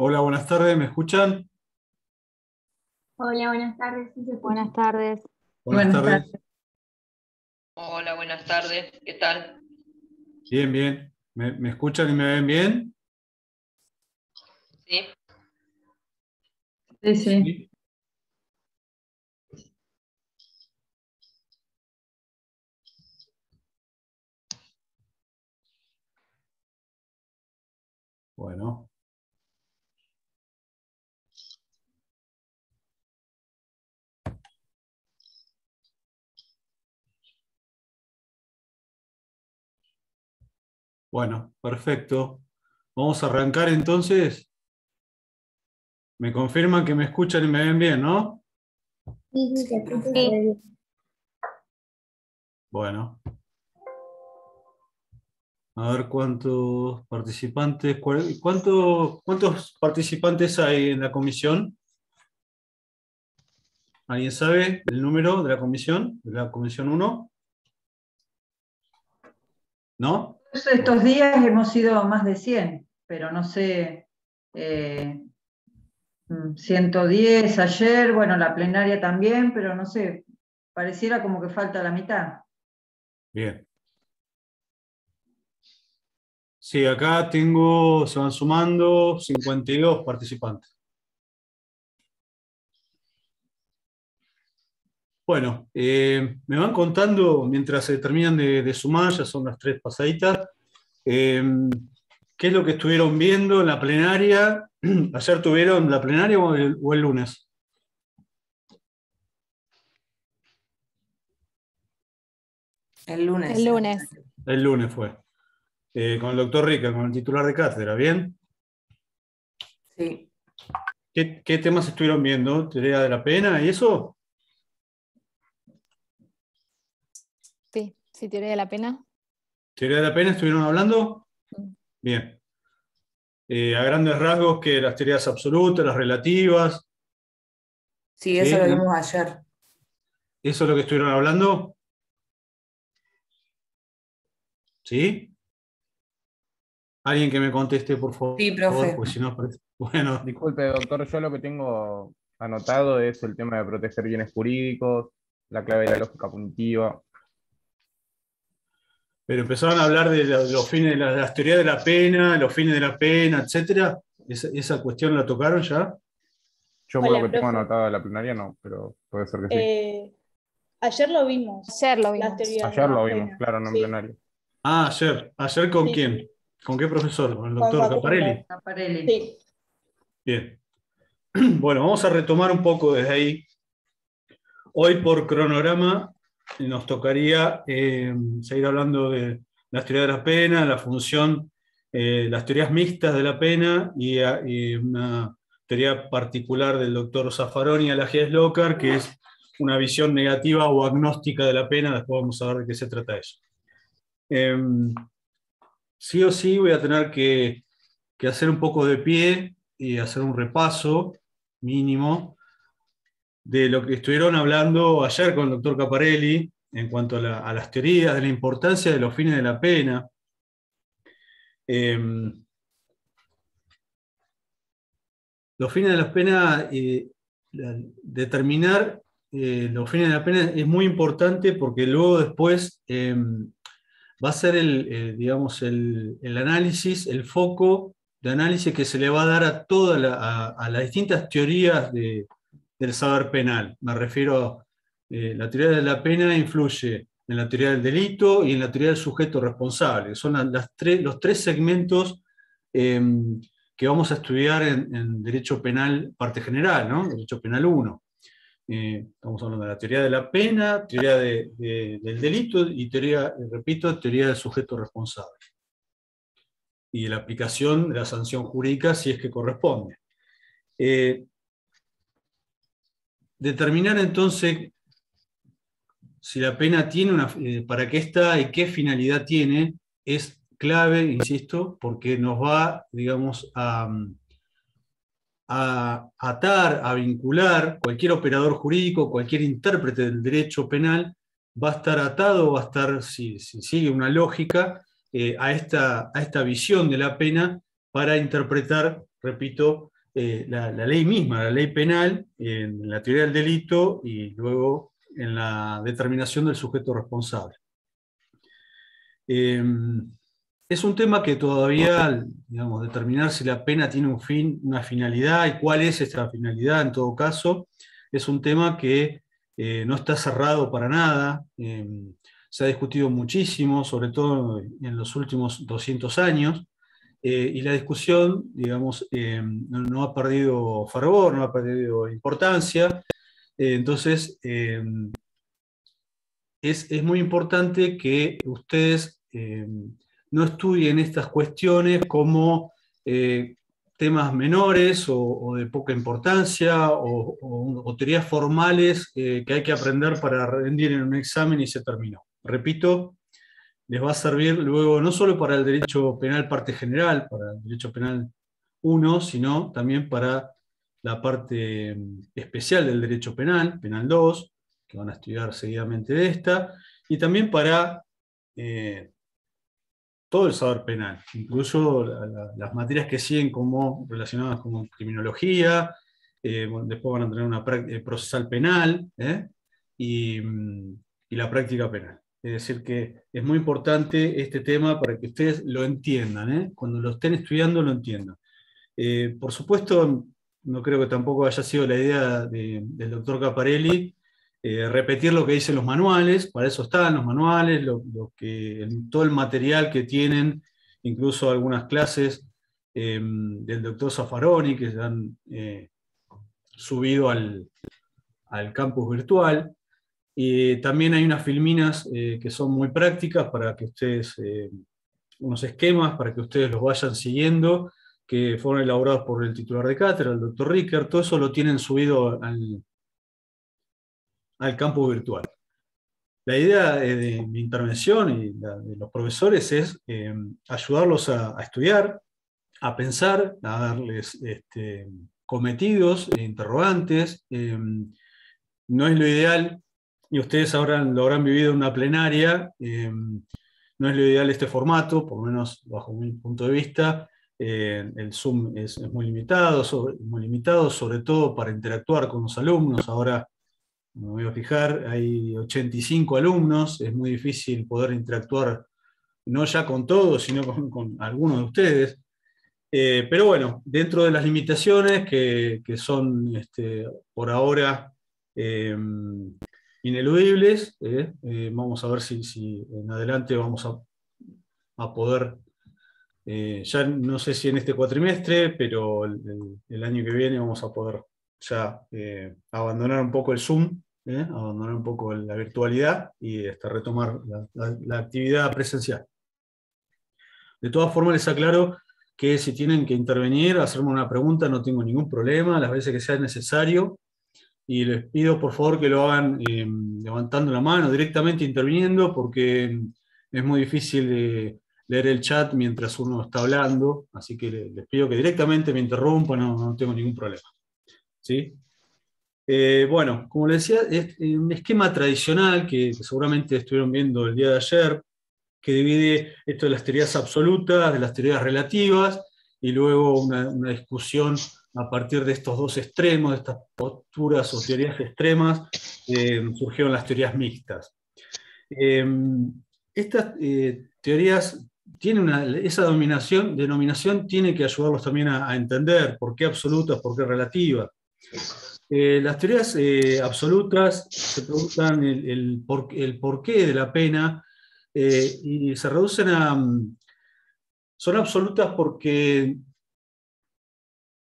Hola, buenas tardes, ¿me escuchan? Hola, buenas tardes. ¿Sí se escucha? Buenas tardes. Buenas Buenas tardes. tardes. Hola, buenas tardes. ¿Qué tal? Bien, bien. ¿Me escuchan y me ven bien? Sí. Sí, sí. Sí. Bueno. Bueno, perfecto. Vamos a arrancar entonces. Me confirman que me escuchan y me ven bien, ¿no? Sí, sí, se escucha Sí. re bien. Bueno. A ver cuántos participantes, ¿cuántos participantes hay en la comisión? ¿Alguien sabe el número de la comisión 1? ¿No? Estos días hemos sido más de 100, pero no sé, eh, 110 ayer, bueno, la plenaria también, pero no sé, pareciera como que falta la mitad. Bien. Sí, acá se van sumando 52 participantes. Bueno, me van contando mientras se terminan de sumar, ya son las 3 pasaditas, eh, ¿qué es lo que estuvieron viendo en la plenaria? ¿Ayer tuvieron la plenaria o el lunes? El lunes. El lunes. El lunes fue. Con el doctor Rica, con el titular de cátedra, ¿bien? Sí. ¿Qué temas estuvieron viendo? ¿Teoría de la pena y eso? Sí, sí, teoría de la pena. ¿Teoría de la pena estuvieron hablando? Mm. Bien. A grandes rasgos, que las teorías absolutas, las relativas. Sí, eso ¿Sí? lo vimos ayer. ¿Eso es lo que estuvieron hablando? ¿Sí? Alguien que me conteste, por favor, Sí, profe. porque si no parece. Bueno, Disculpe, doctor, yo lo que tengo anotado es el tema de proteger bienes jurídicos, la clave de la lógica punitiva. pero empezaron a hablar de los fines de las teorías de la pena, los fines de la pena, etcétera. Esa cuestión la tocaron ya. Yo por lo Hola, que tengo profe. anotado de la plenaria no, pero puede ser que sí. Ayer lo vimos, Ayer lo las vimos. teorías de Ayer lo la vimos, pena. claro, no en Sí, plenaria. Ah, ayer. ¿Ayer con sí, quién? sí, ¿Con qué profesor? ¿Con el con doctor Caparelli? Facundo. Caparelli. Sí. Bien. Bueno, vamos a retomar un poco desde ahí. Hoy por cronograma nos tocaría seguir hablando de las teorías de la pena, la función, las teorías mixtas de la pena y una teoría particular del doctor Zaffaroni y Alagies Lócar, que es una visión negativa o agnóstica de la pena. Después vamos a ver de qué se trata eso. Sí o sí voy a tener que hacer un poco de pie y hacer un repaso mínimo de lo que estuvieron hablando ayer con el doctor Caparelli en cuanto a las teorías, de la importancia de los fines de la pena. Los fines de la pena, determinar los fines de la pena es muy importante porque luego después va a ser digamos, el análisis, el foco de análisis que se le va a dar a todas a las distintas teorías del saber penal. Me refiero a la teoría de la pena influye en la teoría del delito y en la teoría del sujeto responsable. Son los tres segmentos eh, que vamos a estudiar en Derecho Penal, parte general, ¿no? Derecho Penal 1. Estamos hablando de la teoría de la pena, teoría del delito y teoría, repito, teoría del sujeto responsable. Y de la aplicación de la sanción jurídica si es que corresponde. Determinar entonces si la pena tiene para qué está y qué finalidad tiene, es clave, insisto, porque nos va, digamos, a atar, a vincular cualquier operador jurídico, cualquier intérprete del derecho penal, va a estar atado, va a estar, si sigue una lógica, a esta visión de la pena para interpretar repito, la ley misma, la ley penal, en la teoría del delito y luego en la determinación del sujeto responsable. Es un tema que todavía, digamos, determinar si la pena tiene un fin, una finalidad y cuál es esta finalidad en todo caso, es un tema que no está cerrado para nada. Se ha discutido muchísimo, sobre todo en los últimos 200 años, y la discusión, digamos, no ha perdido fervor, no ha perdido importancia. Entonces, es muy importante que ustedes no estudien estas cuestiones como temas menores o de poca importancia o teorías formales que hay que aprender para rendir en un examen y se terminó. Repito, les va a servir luego no solo para el derecho penal parte general, para el derecho penal 1, sino también para la parte especial del derecho penal, penal 2, que van a estudiar seguidamente de esta, y también para todo el saber penal, incluso las materias que siguen como relacionadas con criminología, después van a tener una procesal penal y la práctica penal. Es decir, que es muy importante este tema para que ustedes lo entiendan, cuando lo estén estudiando lo entiendan. Por supuesto, no creo que tampoco haya sido la idea del doctor Caparelli repetir lo que dicen los manuales, para eso están los manuales, todo el material que tienen, incluso algunas clases del doctor Zaffaroni que se han subido al campus virtual. También hay unas filminas que son muy prácticas para que ustedes, unos esquemas para que ustedes los vayan siguiendo, que fueron elaborados por el titular de cátedra, el doctor Ricker. Todo eso lo tienen subido al campus virtual. La idea de mi intervención y de los profesores es ayudarlos a estudiar, a pensar, a darles cometidos, interrogantes. No es lo ideal, y ustedes ahora lo habrán vivido en una plenaria, no es lo ideal este formato, por lo menos bajo mi punto de vista. El Zoom es muy limitado, sobre todo para interactuar con los alumnos. Ahora me voy a fijar, hay 85 alumnos, es muy difícil poder interactuar, no ya con todos, sino con algunos de ustedes. Pero bueno, dentro de las limitaciones que son por ahora ineludibles, vamos a ver si en adelante vamos a poder, ya no sé si en este cuatrimestre, pero el año que viene vamos a poder ya abandonar un poco el Zoom, abandonar un poco la virtualidad y retomar la actividad presencial. De todas formas les aclaro que si tienen que intervenir, hacerme una pregunta, no tengo ningún problema, las veces que sea necesario, y les pido por favor que lo hagan levantando la mano, directamente interviniendo, porque es muy difícil leer el chat mientras uno está hablando, así que les pido que directamente me interrumpan, no tengo ningún problema. ¿Sí? Bueno, como les decía, es un esquema tradicional que seguramente estuvieron viendo el día de ayer, que divide esto de las teorías absolutas, de las teorías relativas, y luego una discusión a partir de estos dos extremos, de estas posturas o teorías extremas, surgieron las teorías mixtas. Estas teorías tienen esa denominación tiene que ayudarlos también a entender por qué absolutas, por qué relativas. Las teorías absolutas se preguntan el porqué de la pena, y se reducen son absolutas porque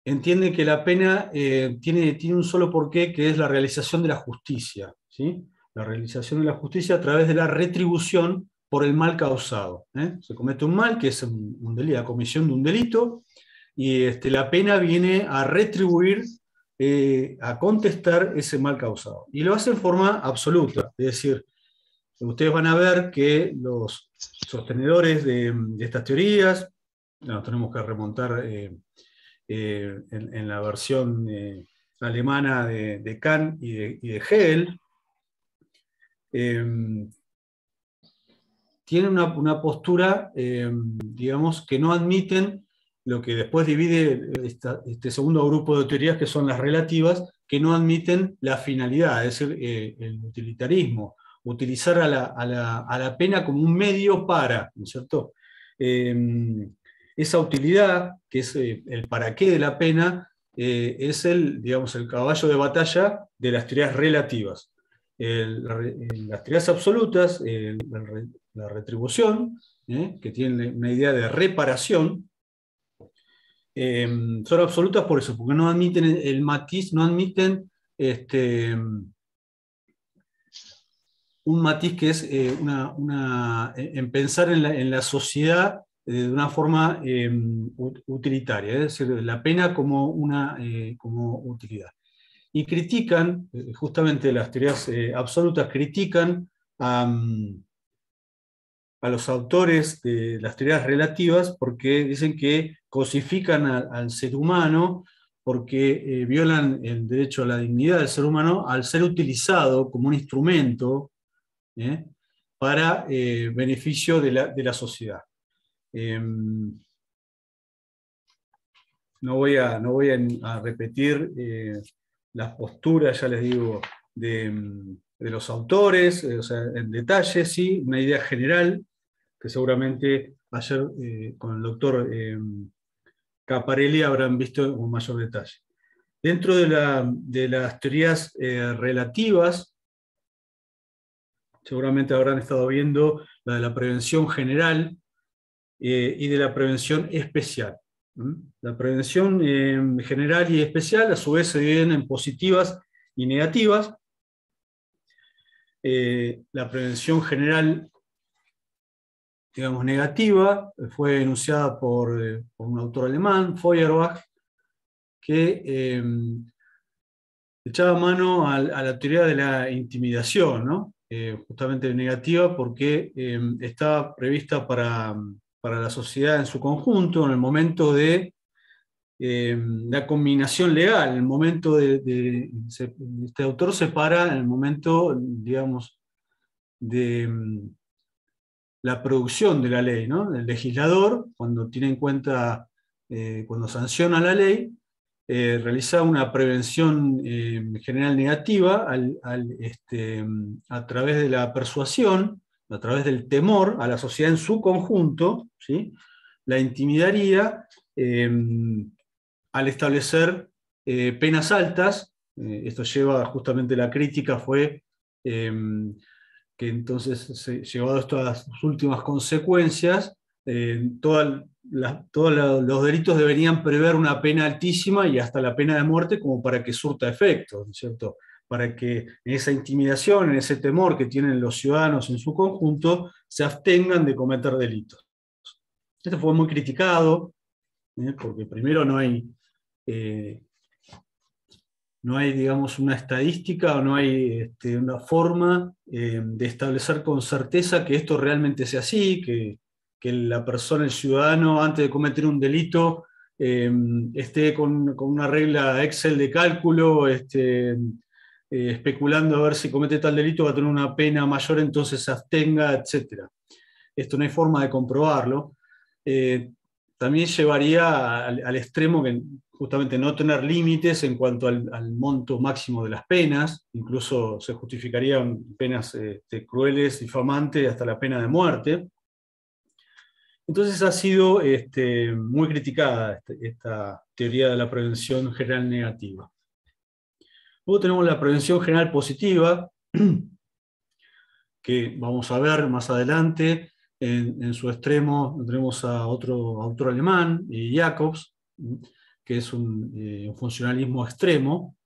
entienden que la pena tiene un solo porqué, que es la realización de la justicia, ¿sí? La realización de la justicia a través de la retribución por el mal causado. Se comete un mal, que es la comisión de un delito, y la pena viene a retribuir, a contestar ese mal causado. Y lo hace en forma absoluta, es decir, ustedes van a ver que los sostenedores de estas teorías, nos tenemos que remontar en la versión alemana de Kant y de Hegel, tienen una postura, digamos, que no admiten lo que después divide este segundo grupo de teorías, que son las relativas, que no admiten la finalidad, es decir, el utilitarismo, utilizar a la pena como un medio para, ¿no es cierto? Esa utilidad, que es el para qué de la pena, es digamos, el caballo de batalla de las teorías relativas. Las teorías absolutas, la retribución, que tiene una idea de reparación, son absolutas por eso, porque no admiten el matiz, no admiten un matiz que es en pensar en la sociedad de una forma utilitaria, es decir, la pena como como utilidad. Y critican, justamente las teorías absolutas critican a los autores de las teorías relativas porque dicen que cosifican al ser humano, porque violan el derecho a la dignidad del ser humano al ser utilizado como un instrumento para beneficio de la sociedad. No voy a repetir las posturas, ya les digo, de los autores, o sea, en detalle, sí, una idea general, que seguramente ayer con el doctor Caparelli habrán visto con mayor detalle. Dentro de las teorías relativas, seguramente habrán estado viendo la de la prevención general y de la prevención especial. La prevención general y especial a su vez se dividen en positivas y negativas. La prevención general, digamos, negativa fue enunciada por un autor alemán, Feuerbach, que echaba mano a la teoría de la intimidación, ¿no? Justamente negativa porque estaba prevista para la sociedad en su conjunto en el momento de la combinación legal, en el momento este autor separa en el momento, digamos, de la producción de la ley, ¿no? El legislador, cuando tiene en cuenta, cuando sanciona la ley, realiza una prevención general negativa a través de la persuasión, a través del temor a la sociedad en su conjunto, ¿sí? La intimidaría al establecer penas altas. Esto lleva justamente la crítica, fue que entonces, llevado a estas últimas consecuencias, todos los delitos deberían prever una pena altísima y hasta la pena de muerte como para que surta efecto, ¿no es cierto? Para que en esa intimidación, en ese temor que tienen los ciudadanos en su conjunto, se abstengan de cometer delitos. Esto fue muy criticado, porque primero no hay, digamos, una estadística o no hay una forma de establecer con certeza que esto realmente sea así, que la persona, el ciudadano, antes de cometer un delito, esté con una regla Excel de cálculo, especulando a ver si comete tal delito va a tener una pena mayor, entonces se abstenga, etc. Esto no hay forma de comprobarlo. También llevaría al extremo que justamente no tener límites en cuanto al monto máximo de las penas, incluso se justificarían penas crueles, difamantes, hasta la pena de muerte. Entonces ha sido muy criticada esta teoría de la prevención general negativa. Luego tenemos la prevención general positiva, que vamos a ver más adelante. En su extremo tendremos a otro autor alemán, Jacobs, que es un funcionalismo extremo,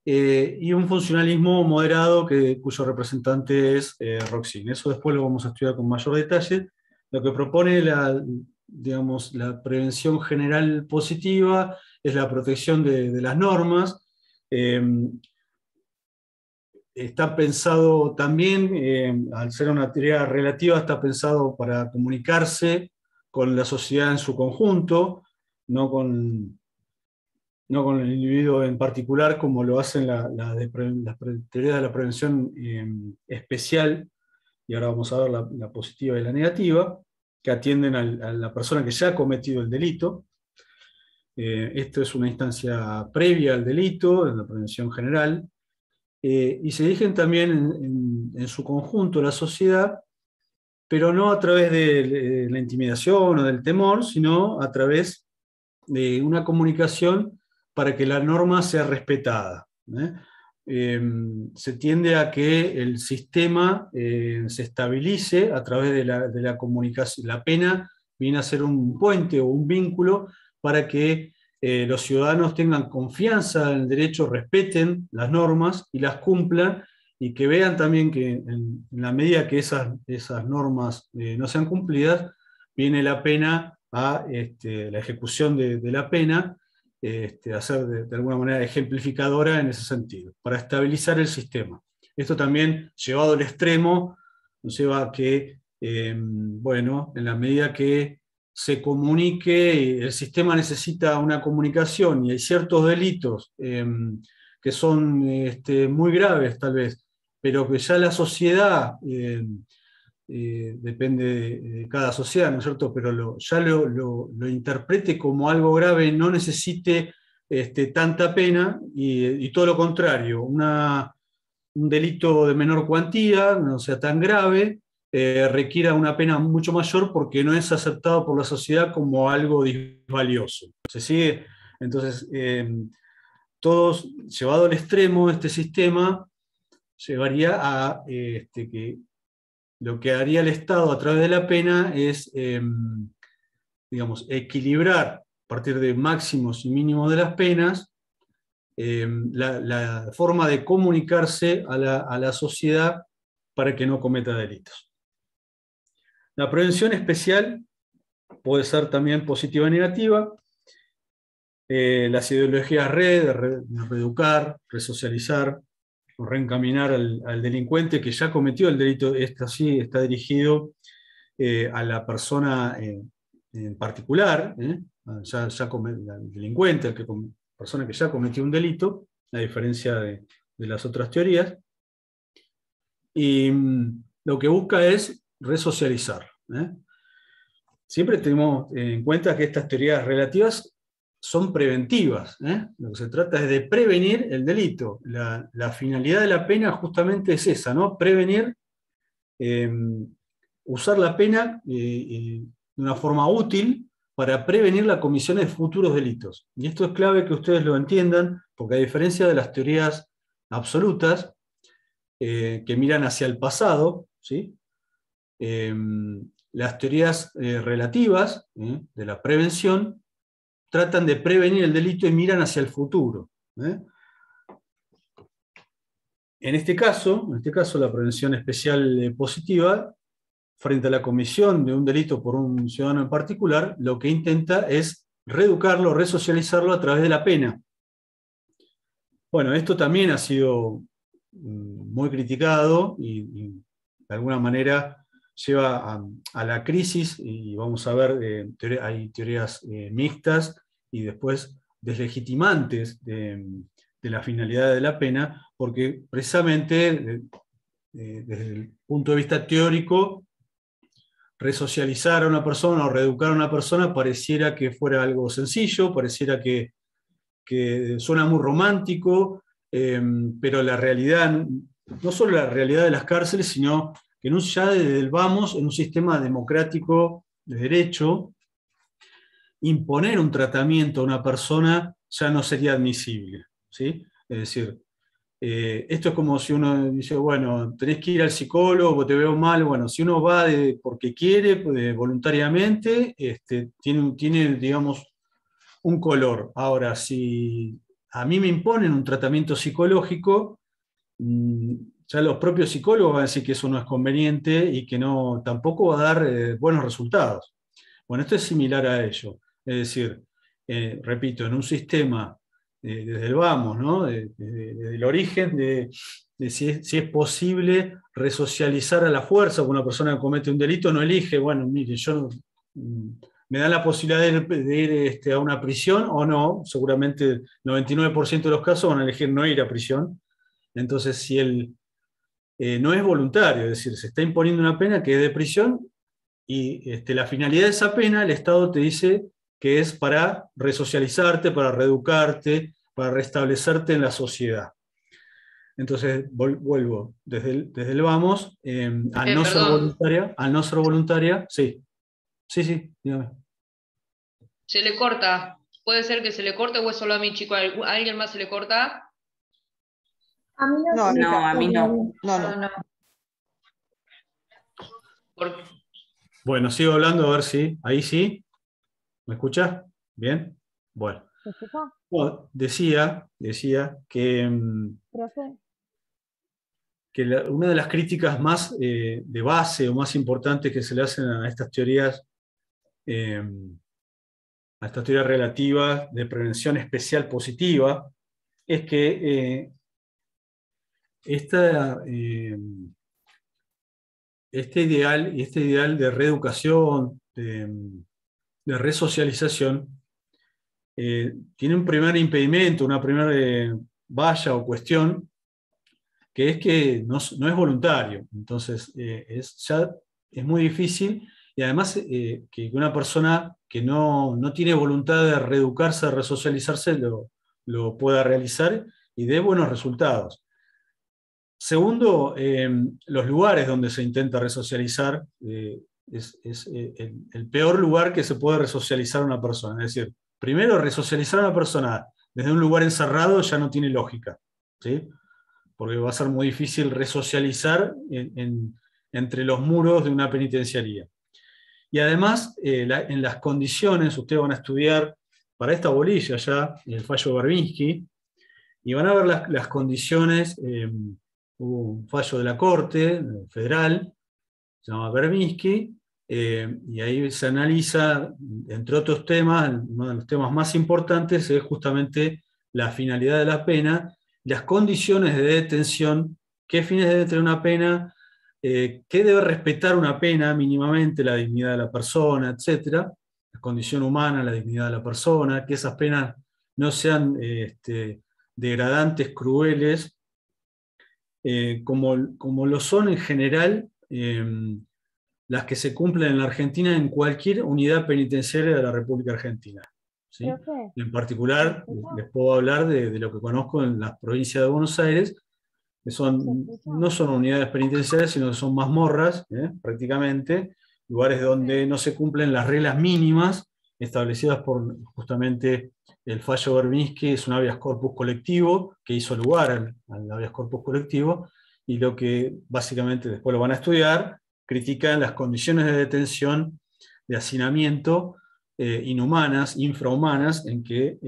y un funcionalismo moderado cuyo representante es Roxin. Eso después lo vamos a estudiar con mayor detalle. Lo que propone digamos, la prevención general positiva es la protección de las normas. Está pensado también, al ser una teoría relativa, está pensado para comunicarse con la sociedad en su conjunto, no con el individuo en particular, como lo hacen las teorías de la prevención especial, y ahora vamos a ver la positiva y la negativa, que atienden a la persona que ya ha cometido el delito. Esto es una instancia previa al delito, en la prevención general, y se dirigen también en su conjunto a la sociedad, pero no a través de la intimidación o del temor, sino a través de una comunicación para que la norma sea respetada. Se tiende a que el sistema se estabilice a través de la comunicación. La pena viene a ser un puente o un vínculo para que los ciudadanos tengan confianza en el derecho, respeten las normas y las cumplan, y que vean también que en la medida que esas normas no sean cumplidas, viene la pena a la ejecución de la pena, a ser de alguna manera ejemplificadora en ese sentido, para estabilizar el sistema. Esto también, llevado al extremo, nos lleva a que, bueno, en la medida que se comunique, el sistema necesita una comunicación, y hay ciertos delitos que son muy graves tal vez, pero que ya la sociedad, depende de cada sociedad, ¿no es cierto?, pero ya lo interprete como algo grave, no necesite tanta pena, y todo lo contrario, un delito de menor cuantía, no sea tan grave, requiera una pena mucho mayor porque no es aceptado por la sociedad como algo disvalioso. ¿Se sigue? Entonces, todos, llevado al extremo, este sistema llevaría a que lo que haría el Estado a través de la pena es, digamos, equilibrar a partir de máximos y mínimos de las penas la forma de comunicarse a la sociedad para que no cometa delitos. La prevención especial puede ser también positiva o negativa. Las ideologías reeducar, resocializar, o reencaminar al delincuente que ya cometió el delito. Esto sí está dirigido a la persona en particular, al delincuente, persona que ya cometió un delito, a diferencia de las otras teorías. Y lo que busca es resocializar. Siempre tenemos en cuenta que estas teorías relativas son preventivas. Lo que se trata es de prevenir el delito. La finalidad de la pena justamente es esa, ¿no? Prevenir, usar la pena de una forma útil para prevenir la comisión de futuros delitos. Y esto es clave que ustedes lo entiendan, porque a diferencia de las teorías absolutas, que miran hacia el pasado, ¿sí? Las teorías relativas de la prevención tratan de prevenir el delito y miran hacia el futuro. En este caso, la prevención especial positiva, frente a la comisión de un delito por un ciudadano en particular, lo que intenta es reeducarlo, resocializarlo a través de la pena. Bueno, esto también ha sido muy criticado y de alguna manera lleva a la crisis, y vamos a ver, hay teorías mixtas y después deslegitimantes de la finalidad de la pena, porque precisamente desde el punto de vista teórico, resocializar a una persona o reeducar a una persona pareciera que fuera algo sencillo, pareciera que suena muy romántico, pero la realidad, no solo la realidad de las cárceles, sino que ya desde el vamos, en un sistema democrático de derecho, imponer un tratamiento a una persona ya no sería admisible, ¿sí? Es decir, esto es como si uno dice, bueno, tenés que ir al psicólogo, te veo mal. Bueno, si uno va porque quiere, voluntariamente, tiene, digamos, un color. Ahora, si a mí me imponen un tratamiento psicológico, ya los propios psicólogos van a decir que eso no es conveniente y que tampoco va a dar buenos resultados. Bueno, esto es similar a ello. Es decir, repito, en un sistema desde el vamos, ¿no? Desde el origen de si es posible resocializar a la fuerza, porque una persona que comete un delito no elige, bueno, mire, me dan la posibilidad de ir a una prisión o no. Seguramente el 99% de los casos van a elegir no ir a prisión. Entonces, si él no es voluntario, es decir, se está imponiendo una pena que es de prisión, y la finalidad de esa pena, el Estado te dice, que es para resocializarte, para reeducarte, para restablecerte en la sociedad. Entonces, vuelvo desde el vamos, al no ser Perdón. voluntaria, sí, dígame. Se le corta. ¿Puede ser que se le corte o es solo a mi chico? ¿A alguien más se le corta? A mí no, No, se me no, a corta, mí no. Gaby. No. Porque Bueno, sigo hablando a ver si, ahí sí, ¿me escuchas? ¿Bien? Bueno. ¿Se escucha, Bueno, decía que, profe? que una de las críticas más de base o más importantes que se le hacen a estas teorías relativas de prevención especial positiva, es que este ideal de reeducación, de resocialización, tiene un primer impedimento, una primera valla o cuestión, que es que no es voluntario. Entonces, es muy difícil, y además que una persona que no tiene voluntad de reeducarse, de resocializarse, lo pueda realizar y dé buenos resultados. Segundo, los lugares donde se intenta resocializar es el peor lugar que se puede resocializar a una persona. Es decir, primero, resocializar a una persona desde un lugar encerrado ya no tiene lógica, ¿sí? Porque va a ser muy difícil resocializar entre los muros de una penitenciaría. Y además, en las condiciones, ustedes van a estudiar para esta bolilla ya, el fallo Berbinsky, y van a ver las condiciones. Hubo un fallo de la Corte Federal, se llama Berbinsky, y ahí se analiza, entre otros temas, uno de los temas más importantes es justamente la finalidad de la pena, las condiciones de detención, qué fines debe tener una pena, qué debe respetar una pena mínimamente, la dignidad de la persona, etc. La condición humana, la dignidad de la persona, que esas penas no sean degradantes, crueles, como lo son en general las que se cumplen en la Argentina en cualquier unidad penitenciaria de la República Argentina, ¿sí? Profe, En particular, les puedo hablar de lo que conozco en la provincia de Buenos Aires, que no son unidades penitenciarias, sino que son mazmorras, prácticamente, lugares donde no se cumplen las reglas mínimas establecidas por justamente el fallo Berbinsky. Es un habeas corpus colectivo que hizo lugar al habeas corpus colectivo, y lo que básicamente después lo van a estudiar, critican las condiciones de detención, de hacinamiento, inhumanas, infrahumanas, en que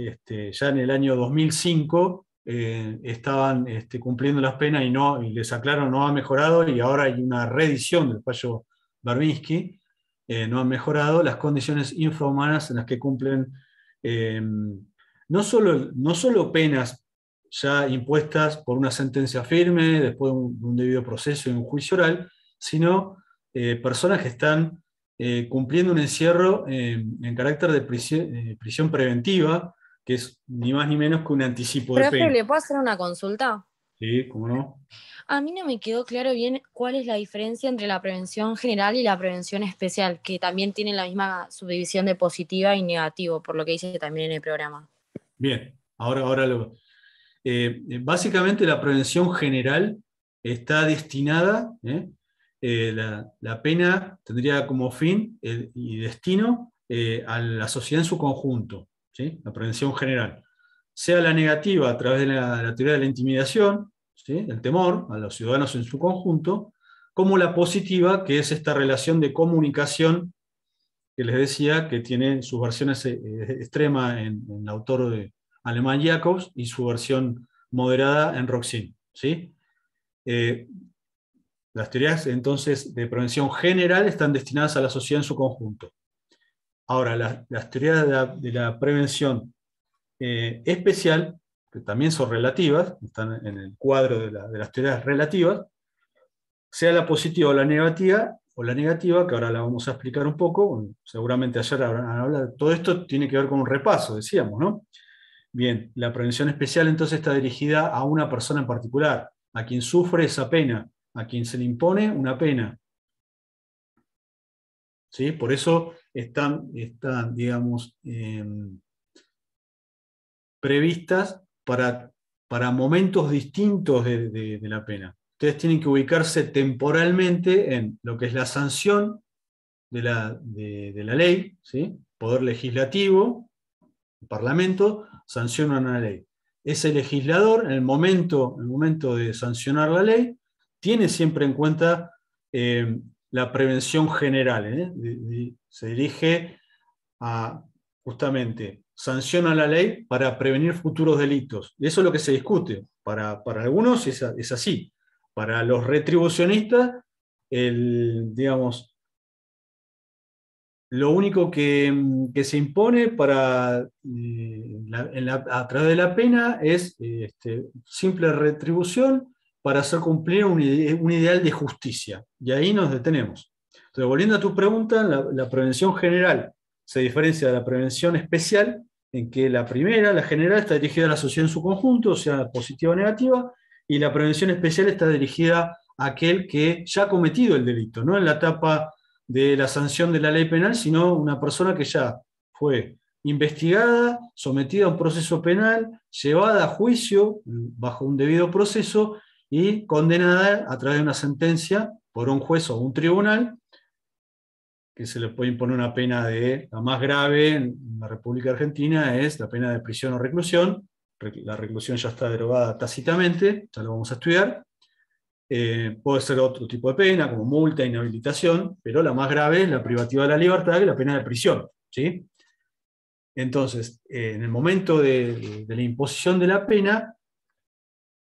ya en el año 2005 estaban cumpliendo las penas y les aclaro, no ha mejorado, y ahora hay una reedición del fallo Berbinsky, no han mejorado las condiciones infrahumanas en las que cumplen no solo penas ya impuestas por una sentencia firme, después de un debido proceso y un juicio oral, sino personas que están cumpliendo un encierro en carácter de prisión preventiva, que es ni más ni menos que un anticipo de Profe, pena. ¿le puedo hacer una consulta? Sí, ¿cómo no? A mí no me quedó claro bien cuál es la diferencia entre la prevención general y la prevención especial, que también tienen la misma subdivisión de positiva y negativo, por lo que dice también en el programa. Bien, ahora básicamente la prevención general está destinada, la pena tendría como fin y destino a la sociedad en su conjunto, ¿sí? La prevención general. Sea la negativa a través de la teoría de la intimidación, ¿sí? El temor a los ciudadanos en su conjunto, como la positiva, que es esta relación de comunicación que les decía, que tiene sus versiones extremas en el autor alemán Jacobs y su versión moderada en Roxin, ¿sí? Las teorías entonces de prevención general están destinadas a la sociedad en su conjunto. Ahora, las teorías de la prevención especial, que también son relativas, están en el cuadro de las teorías relativas, sea la positiva o la negativa, que ahora la vamos a explicar un poco, seguramente ayer habrán hablado. Todo esto tiene que ver con un repaso, decíamos, ¿no? Bien, la prevención especial entonces está dirigida a una persona en particular, a quien sufre esa pena, a quien se le impone una pena. ¿sí? Por eso están digamos, previstas para momentos distintos de la pena. Ustedes tienen que ubicarse temporalmente en lo que es la sanción de la ley, ¿sí? Poder legislativo, el Parlamento, sanciona una ley. Ese legislador, en el momento de sancionar la ley, tiene siempre en cuenta la prevención general. Se dirige a, justamente, sanciona la ley para prevenir futuros delitos. Y eso es lo que se discute. Para algunos es así. Para los retribucionistas, digamos, lo único que se impone a través de la pena es simple retribución para hacer cumplir un ideal de justicia. Y ahí nos detenemos. Entonces, volviendo a tu pregunta, la prevención general se diferencia de la prevención especial en que la primera, la general, está dirigida a la sociedad en su conjunto, o sea, positiva o negativa, y la prevención especial está dirigida a aquel que ya ha cometido el delito, no en la etapa de la sanción de la ley penal, sino una persona que ya fue investigada, sometida a un proceso penal, llevada a juicio bajo un debido proceso y condenada a través de una sentencia por un juez o un tribunal, que se le puede imponer una pena la más grave en la República Argentina es la pena de prisión o reclusión. La reclusión ya está derogada tácitamente, ya lo vamos a estudiar. Puede ser otro tipo de pena, como multa, inhabilitación, pero la más grave es la privativa de la libertad, que es la pena de prisión, ¿sí? Entonces, en el momento de la imposición de la pena,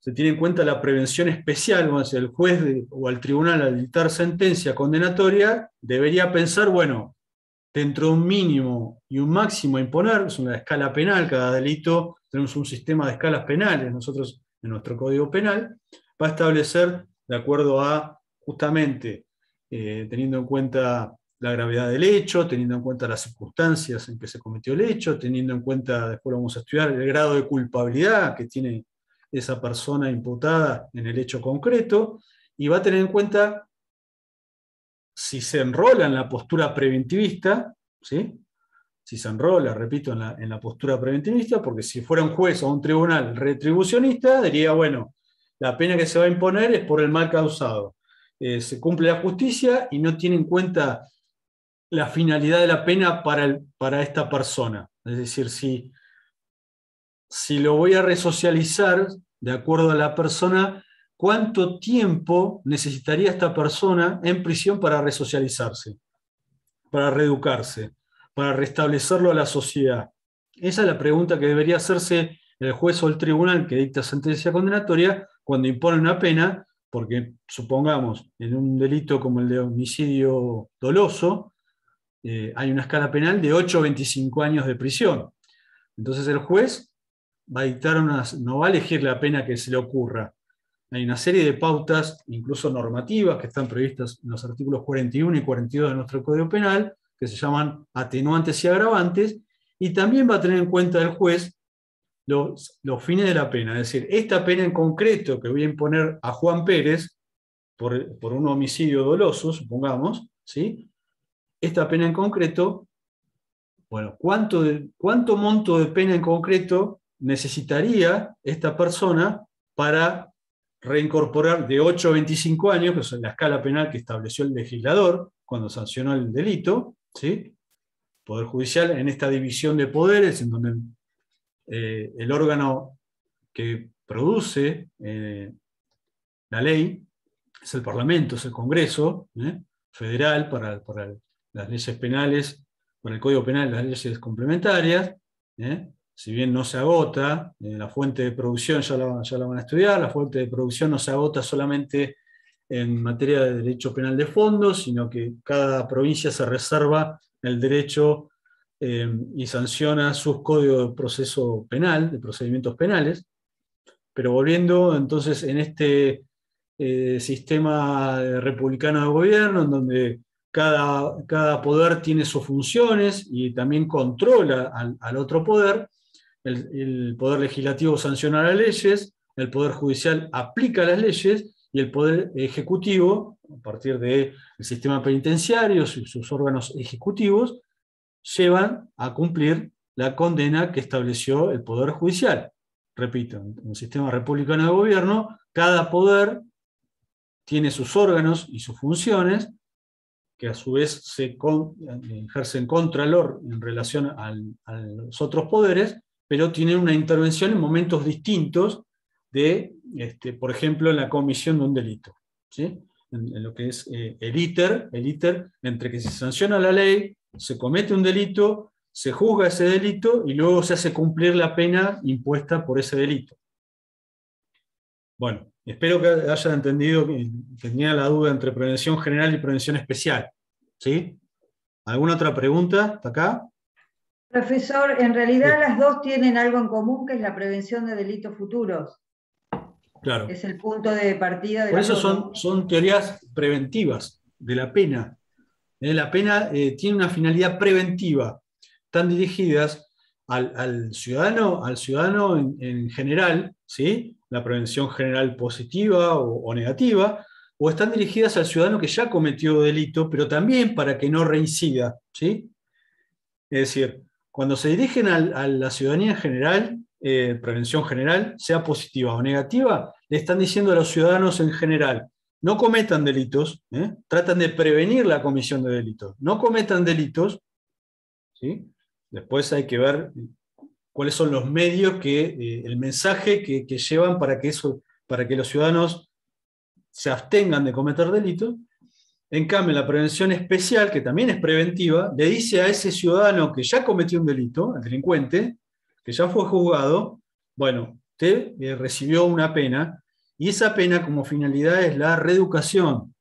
se tiene en cuenta la prevención especial. Bueno, si el juez o el tribunal, al dictar sentencia condenatoria, debería pensar, bueno, dentro de un mínimo y un máximo a imponer, es una escala penal, cada delito, tenemos un sistema de escalas penales, nosotros en nuestro Código Penal, va a establecer, de acuerdo a, justamente, teniendo en cuenta la gravedad del hecho, teniendo en cuenta las circunstancias en que se cometió el hecho, teniendo en cuenta, después lo vamos a estudiar, el grado de culpabilidad que tiene esa persona imputada en el hecho concreto, y va a tener en cuenta si se enrola en la postura preventivista, ¿sí? Si se enrola, repito, en la postura preventivista, porque si fuera un juez o un tribunal retribucionista, diría, bueno, la pena que se va a imponer es por el mal causado. Se cumple la justicia y no tiene en cuenta la finalidad de la pena para esta persona. Es decir, si lo voy a resocializar, de acuerdo a la persona, ¿cuánto tiempo necesitaría esta persona en prisión para resocializarse, para reeducarse, para restablecerlo a la sociedad? Esa es la pregunta que debería hacerse el juez o el tribunal que dicta sentencia condenatoria cuando impone una pena, porque supongamos, en un delito como el de homicidio doloso, hay una escala penal de 8 a 25 años de prisión. Entonces el juez va a dictar no va a elegir la pena que se le ocurra. Hay una serie de pautas, incluso normativas, que están previstas en los artículos 41 y 42 de nuestro Código Penal, que se llaman atenuantes y agravantes, y también va a tener en cuenta el juez los fines de la pena. Es decir, esta pena en concreto que voy a imponer a Juan Pérez por un homicidio doloso, supongamos, ¿sí? Esta pena en concreto, bueno, ¿cuánto monto de pena en concreto necesitaría esta persona para reincorporar de 8 a 25 años, que es la escala penal que estableció el legislador cuando sancionó el delito, ¿sí? Poder Judicial, en esta división de poderes, en donde el órgano que produce la ley es el Parlamento, es el Congreso Federal para las leyes penales, para el Código Penal, las leyes complementarias. Si bien no se agota, la fuente de producción ya la van a estudiar, la fuente de producción no se agota solamente en materia de derecho penal de fondo, sino que cada provincia se reserva el derecho y sanciona sus códigos de proceso penal, de procedimientos penales. Pero volviendo entonces en este sistema republicano de gobierno, en donde cada poder tiene sus funciones y también controla al otro poder. El poder legislativo sanciona las leyes, el poder judicial aplica las leyes y el Poder Ejecutivo, a partir del sistema penitenciario, sus órganos ejecutivos, llevan a cumplir la condena que estableció el Poder Judicial. Repito, en un sistema republicano de gobierno, cada poder tiene sus órganos y sus funciones, que a su vez ejercen contralor en relación a los otros poderes, pero tienen una intervención en momentos distintos de, por ejemplo, en la comisión de un delito, ¿sí? En lo que es el ITER, entre que se sanciona la ley, se comete un delito, se juzga ese delito y luego se hace cumplir la pena impuesta por ese delito. Bueno, espero que hayan entendido que tenía la duda entre prevención general y prevención especial. ¿Sí? ¿Alguna otra pregunta hasta acá? Profesor, en realidad Sí. las dos tienen algo en común, que es la prevención de delitos futuros. Claro. Es el punto de partida de Por las eso dos. son teorías preventivas de la pena. La pena tiene una finalidad preventiva. Están dirigidas al ciudadano en general, ¿sí? La prevención general positiva o negativa, o están dirigidas al ciudadano que ya cometió delito, pero también para que no reincida, ¿sí? Es decir, cuando se dirigen a la ciudadanía en general, prevención general, sea positiva o negativa, le están diciendo a los ciudadanos en general: no cometan delitos, tratan de prevenir la comisión de delitos, no cometan delitos, ¿sí? Después hay que ver cuáles son los medios, el mensaje que llevan para que los ciudadanos se abstengan de cometer delitos. En cambio, la prevención especial, que también es preventiva, le dice a ese ciudadano que ya cometió un delito, al delincuente, que ya fue juzgado: bueno, usted recibió una pena, y esa pena como finalidad es la reeducación.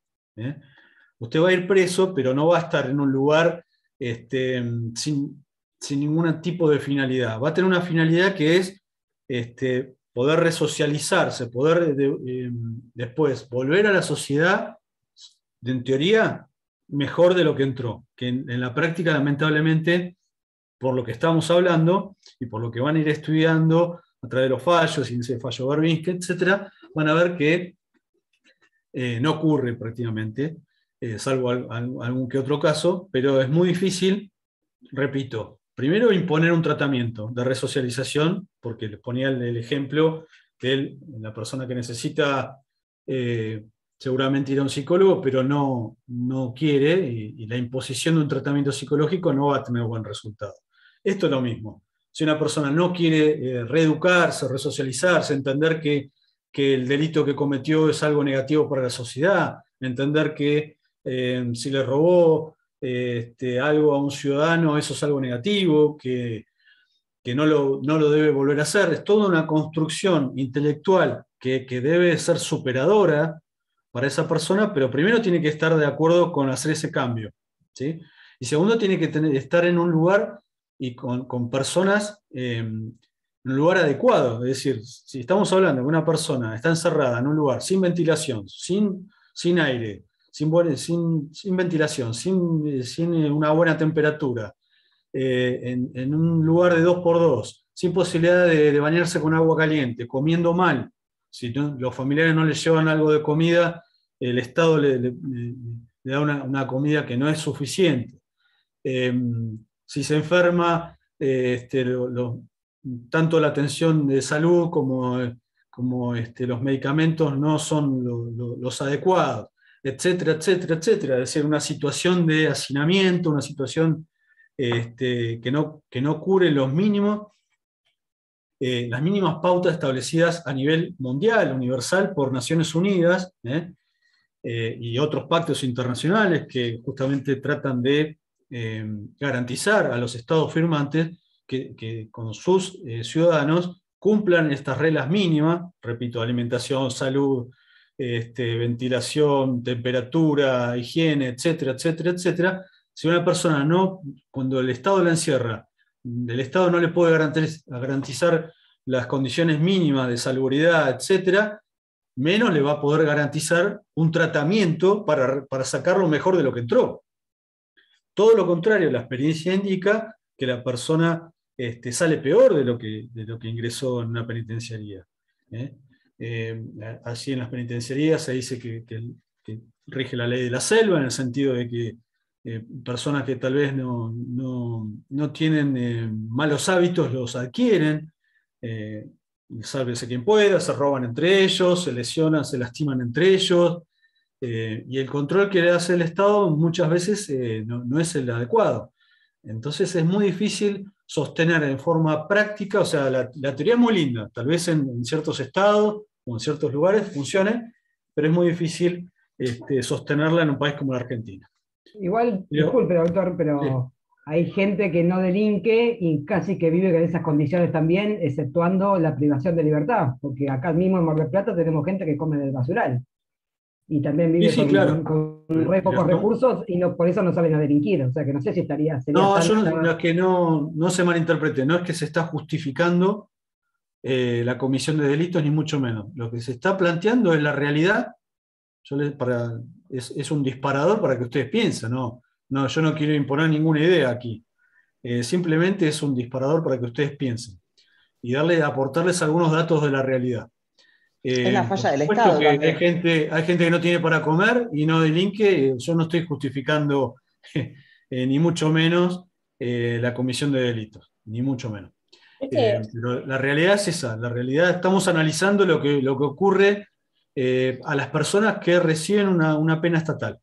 Usted va a ir preso, pero no va a estar en un lugar sin ningún tipo de finalidad. Va a tener una finalidad que es poder resocializarse, poder después volver a la sociedad, en teoría, mejor de lo que entró, que en la práctica, lamentablemente, por lo que estamos hablando y por lo que van a ir estudiando a través de los fallos, y ese fallo Verbinski, etc., van a ver que no ocurre prácticamente, salvo algún que otro caso, pero es muy difícil, repito, primero imponer un tratamiento de resocialización, porque les ponía el ejemplo de la persona que necesita seguramente ir a un psicólogo, pero no quiere, y la imposición de un tratamiento psicológico no va a tener buen resultado. Esto es lo mismo. Si una persona no quiere reeducarse, resocializarse, entender que el delito que cometió es algo negativo para la sociedad, entender que si le robó algo a un ciudadano, eso es algo negativo, que no lo debe volver a hacer, es toda una construcción intelectual que debe ser superadora para esa persona, pero primero tiene que estar de acuerdo con hacer ese cambio, ¿sí? Y segundo, tiene que estar en un lugar y con personas en un lugar adecuado. Es decir, si estamos hablando de una persona está encerrada en un lugar sin ventilación, sin aire, sin ventilación, sin una buena temperatura, en un lugar de 2x2, sin posibilidad de bañarse con agua caliente, comiendo mal. Si los familiares no le llevan algo de comida, el Estado le da una comida que no es suficiente. Si se enferma, tanto la atención de salud como los medicamentos no son los adecuados, etcétera, etcétera, etcétera. Es decir, una situación de hacinamiento, una situación que no cubre los mínimos, las mínimas pautas establecidas a nivel mundial, universal, por Naciones Unidas, y otros pactos internacionales que justamente tratan de garantizar a los estados firmantes que con sus ciudadanos cumplan estas reglas mínimas, repito, alimentación, salud, ventilación, temperatura, higiene, etcétera, etcétera, etcétera. Si una persona cuando el Estado la encierra, el Estado no le puede garantizar las condiciones mínimas de salubridad, etcétera, menos le va a poder garantizar un tratamiento para sacarlo mejor de lo que entró. Todo lo contrario, la experiencia indica que la persona sale peor de lo que ingresó en una penitenciaría. Así en las penitenciarías se dice que rige la ley de la selva, en el sentido de que personas que tal vez no tienen malos hábitos los adquieren, sálvese quien pueda, se roban entre ellos, se lesionan, se lastiman entre ellos, y el control que le hace el Estado muchas veces no es el adecuado. Entonces es muy difícil sostener en forma práctica, o sea, la teoría es muy linda, tal vez en ciertos estados o en ciertos lugares funcione, pero es muy difícil sostenerla en un país como la Argentina. Igual, disculpe, doctor, pero hay gente que no delinque y casi que vive en esas condiciones también, exceptuando la privación de libertad, porque acá mismo en Mar del Plata tenemos gente que come del basural. Y también vive con re pocos recursos y por eso no salen a delinquir. O sea que no sé si sería que no se malinterprete, no es que se está justificando la comisión de delitos, ni mucho menos. Lo que se está planteando es la realidad. Es un disparador para que ustedes piensen. Yo no quiero imponer ninguna idea aquí. Simplemente es un disparador para que ustedes piensen. Y aportarles algunos datos de la realidad. Es la falla del Estado. Que hay gente que no tiene para comer y no delinque. Yo no estoy justificando ni mucho menos la comisión de delitos, ni mucho menos. Pero la realidad es esa. La realidad, estamos analizando lo que ocurre a las personas que reciben una pena estatal.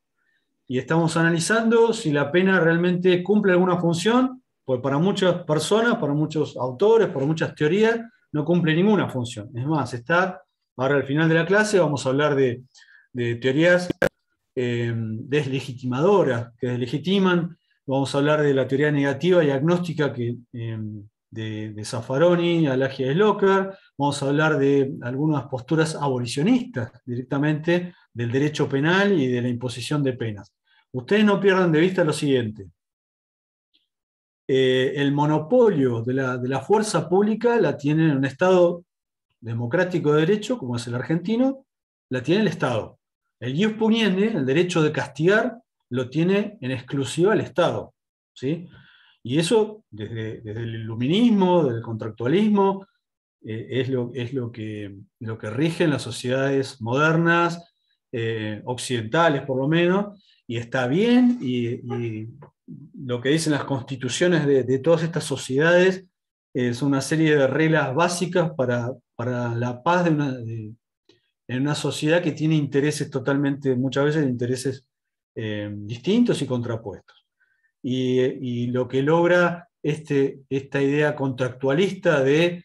Y estamos analizando si la pena realmente cumple alguna función, pues para muchas personas, para muchos autores, por muchas teorías, no cumple ninguna función. Es más, ahora al final de la clase vamos a hablar de teorías deslegitimadoras, que deslegitiman. Vamos a hablar de la teoría negativa y agnóstica de Zaffaroni, Alagia y Locker. Vamos a hablar de algunas posturas abolicionistas directamente del derecho penal y de la imposición de penas. Ustedes no pierdan de vista lo siguiente. El monopolio de la fuerza pública la tiene en un Estado democrático de derecho, como es el argentino, la tiene el Estado. El ius puniendi, el derecho de castigar, lo tiene en exclusiva el Estado, ¿sí? Y eso, desde el iluminismo, del contractualismo, es lo que rige en las sociedades modernas, occidentales por lo menos, y está bien, y lo que dicen las constituciones de todas estas sociedades es una serie de reglas básicas para la paz en una sociedad que tiene intereses totalmente, muchas veces intereses distintos y contrapuestos. Y lo que logra esta idea contractualista de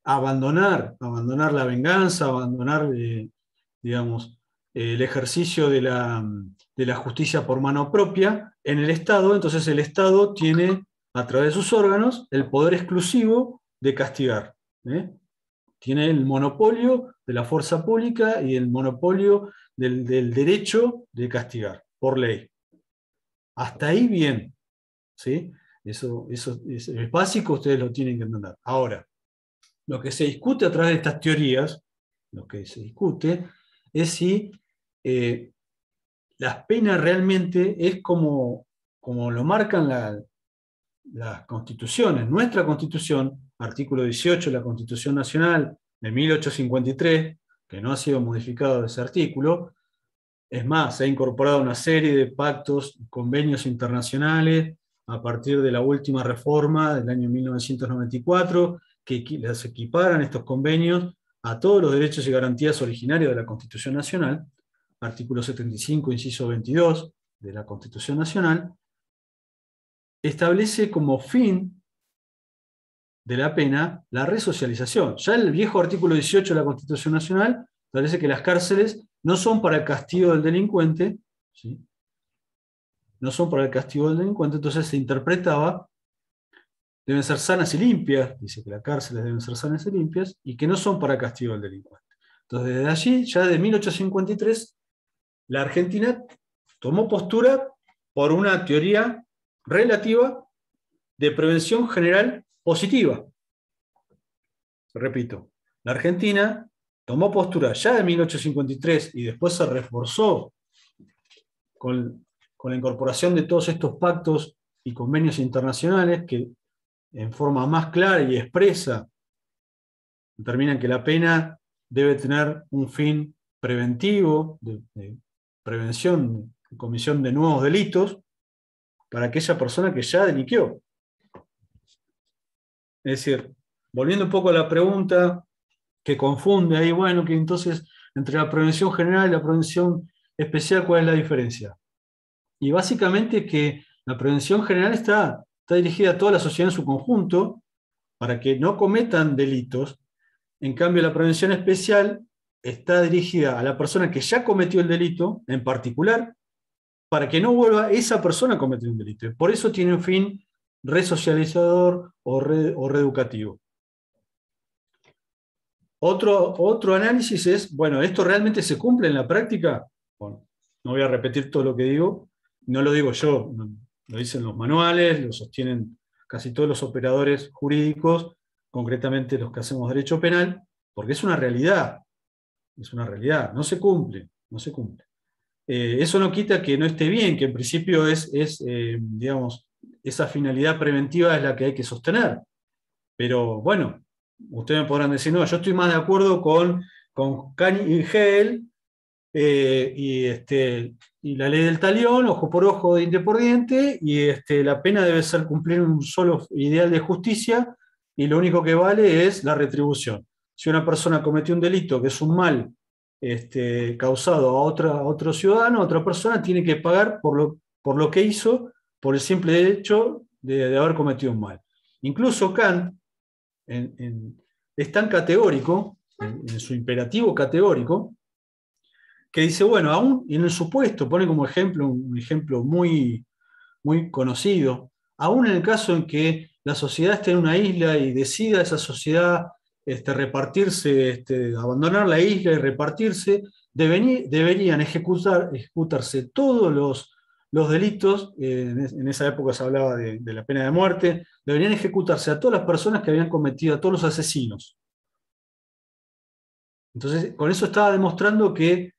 abandonar la venganza, abandonar, digamos, el ejercicio de la justicia por mano propia en el Estado. Entonces el Estado tiene, a través de sus órganos, el poder exclusivo de castigar. Tiene el monopolio de la fuerza pública y el monopolio del derecho de castigar, por ley. Hasta ahí bien, ¿sí? Eso es básico, ustedes lo tienen que entender. Ahora, lo que se discute a través de estas teorías, lo que se discute es si las penas realmente es como lo marcan las constituciones. Nuestra Constitución, artículo 18 de la Constitución Nacional de 1853, que no ha sido modificado ese artículo, es más, se ha incorporado una serie de pactos, convenios internacionales a partir de la última reforma del año 1994, que les equiparan estos convenios a todos los derechos y garantías originarios de la Constitución Nacional, artículo 75, inciso 22 de la Constitución Nacional, establece como fin de la pena la resocialización. Ya el viejo artículo 18 de la Constitución Nacional establece que las cárceles no son para el castigo del delincuente, ¿sí? No son para el castigo del delincuente, entonces se interpretaba, deben ser sanas y limpias, dice que las cárceles deben ser sanas y limpias, y que no son para el castigo del delincuente. Entonces desde allí, ya de 1853, la Argentina tomó postura por una teoría relativa de prevención general positiva. Repito, la Argentina tomó postura ya de 1853 y después se reforzó con la incorporación de todos estos pactos y convenios internacionales que en forma más clara y expresa determinan que la pena debe tener un fin preventivo, de prevención, de comisión de nuevos delitos, para aquella persona que ya delinquió. Es decir, volviendo un poco a la pregunta que confunde ahí, bueno, que entonces entre la prevención general y la prevención especial, ¿cuál es la diferencia? Y básicamente que la prevención general está dirigida a toda la sociedad en su conjunto para que no cometan delitos. En cambio, la prevención especial está dirigida a la persona que ya cometió el delito, en particular, para que no vuelva esa persona a cometer un delito. Por eso tiene un fin resocializador o reeducativo. Otro análisis es, bueno, ¿esto realmente se cumple en la práctica? Bueno, no voy a repetir todo lo que digo, no lo digo yo, lo dicen los manuales, lo sostienen casi todos los operadores jurídicos, concretamente los que hacemos derecho penal, porque es una realidad, no se cumple, no se cumple. Eso no quita que no esté bien, que en principio digamos, esa finalidad preventiva es la que hay que sostener. Pero bueno, ustedes me podrán decir, no, yo estoy más de acuerdo con Kani y Hegel, y la ley del talión, ojo por ojo, diente por diente, y la pena debe ser cumplir un solo ideal de justicia, y lo único que vale es la retribución. Si una persona cometió un delito que es un mal causado a otro ciudadano, a otra persona, tiene que pagar por lo que hizo, por el simple hecho de haber cometido un mal. Incluso Kant es tan categórico, en su imperativo categórico, que dice, bueno, aún en el supuesto, pone como ejemplo un ejemplo muy, muy conocido, aún en el caso en que la sociedad esté en una isla y decida esa sociedad repartirse, abandonar la isla y repartirse, deberían ejecutarse todos los delitos, en esa época se hablaba de la pena de muerte, deberían ejecutarse a todas las personas que habían cometido, a todos los asesinos. Entonces, con eso estaba demostrando que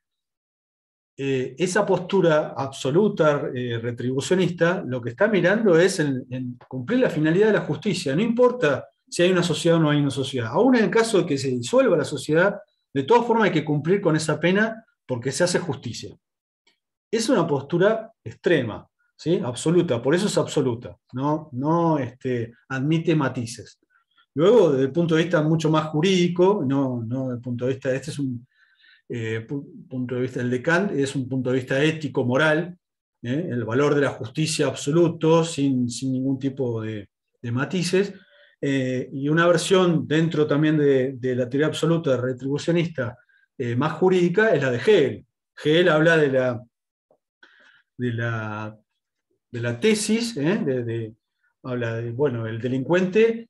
esa postura absoluta, retribucionista, lo que está mirando es en cumplir la finalidad de la justicia. No importa si hay una sociedad o no hay una sociedad. Aún en el caso de que se disuelva la sociedad, de todas formas hay que cumplir con esa pena porque se hace justicia. Es una postura extrema, ¿sí? Absoluta, por eso es absoluta, no admite matices. Luego, desde el punto de vista mucho más jurídico, no desde el punto de vista, este es un punto de vista del de Kant, es un punto de vista ético, moral, el valor de la justicia absoluto, sin ningún tipo de matices, y una versión dentro también de la teoría absoluta retribucionista más jurídica es la de Hegel. Hegel habla de la tesis, habla de, bueno, el delincuente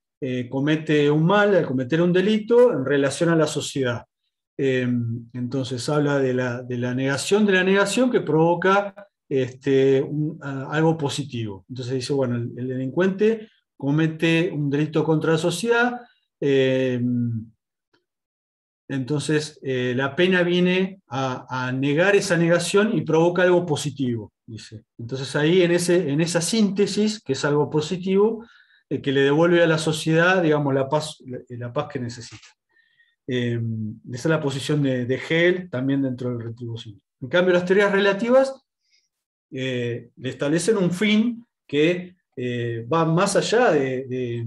comete un mal al cometer un delito en relación a la sociedad. Entonces habla de la negación de la negación que provoca algo positivo. Entonces dice, bueno, el delincuente comete un delito contra la sociedad, entonces la pena viene a negar esa negación y provoca algo positivo, dice. Entonces ahí en esa síntesis, que es algo positivo, que le devuelve a la sociedad, digamos, la paz que necesita. Esa es la posición de Hegel también dentro del retribución. En cambio, las teorías relativas le establecen un fin que va más allá de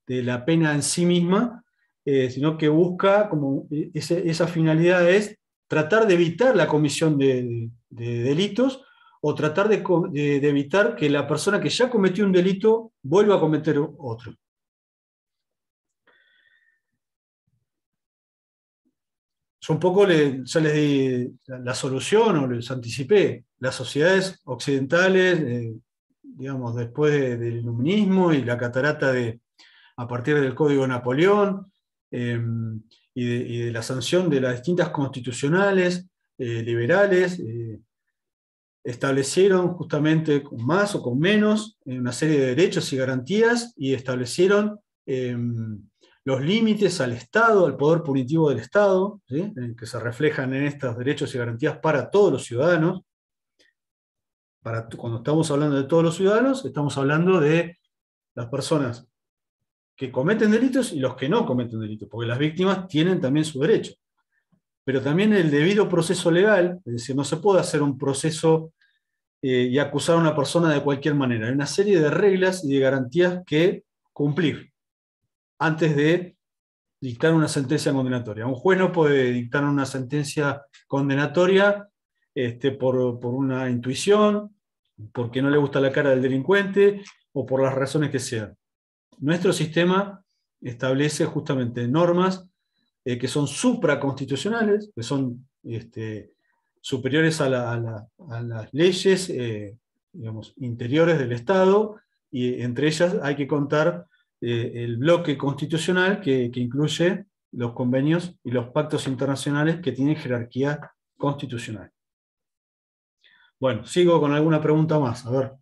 la pena en sí misma, sino que busca, como esa finalidad es tratar de evitar la comisión de delitos o tratar de evitar que la persona que ya cometió un delito vuelva a cometer otro. Yo un poco ya les di la solución o les anticipé. Las sociedades occidentales, digamos, después del iluminismo y la catarata a partir del Código de Napoleón y de la sanción de las distintas constitucionales liberales, establecieron justamente con más o con menos una serie de derechos y garantías y establecieron los límites al Estado, al poder punitivo del Estado, ¿sí? Que se reflejan en estos derechos y garantías para todos los ciudadanos. Cuando estamos hablando de todos los ciudadanos, estamos hablando de las personas que cometen delitos y los que no cometen delitos, porque las víctimas tienen también su derecho. Pero también el debido proceso legal, es decir, no se puede hacer un proceso y acusar a una persona de cualquier manera. Hay una serie de reglas y de garantías que cumplir antes de dictar una sentencia condenatoria. Un juez no puede dictar una sentencia condenatoria por una intuición, porque no le gusta la cara del delincuente o por las razones que sean. Nuestro sistema establece justamente normas que son supraconstitucionales, que son superiores a las leyes digamos, interiores del Estado, y entre ellas hay que contar el bloque constitucional que incluye los convenios y los pactos internacionales que tienen jerarquía constitucional. Bueno, sigo con alguna pregunta más, a ver.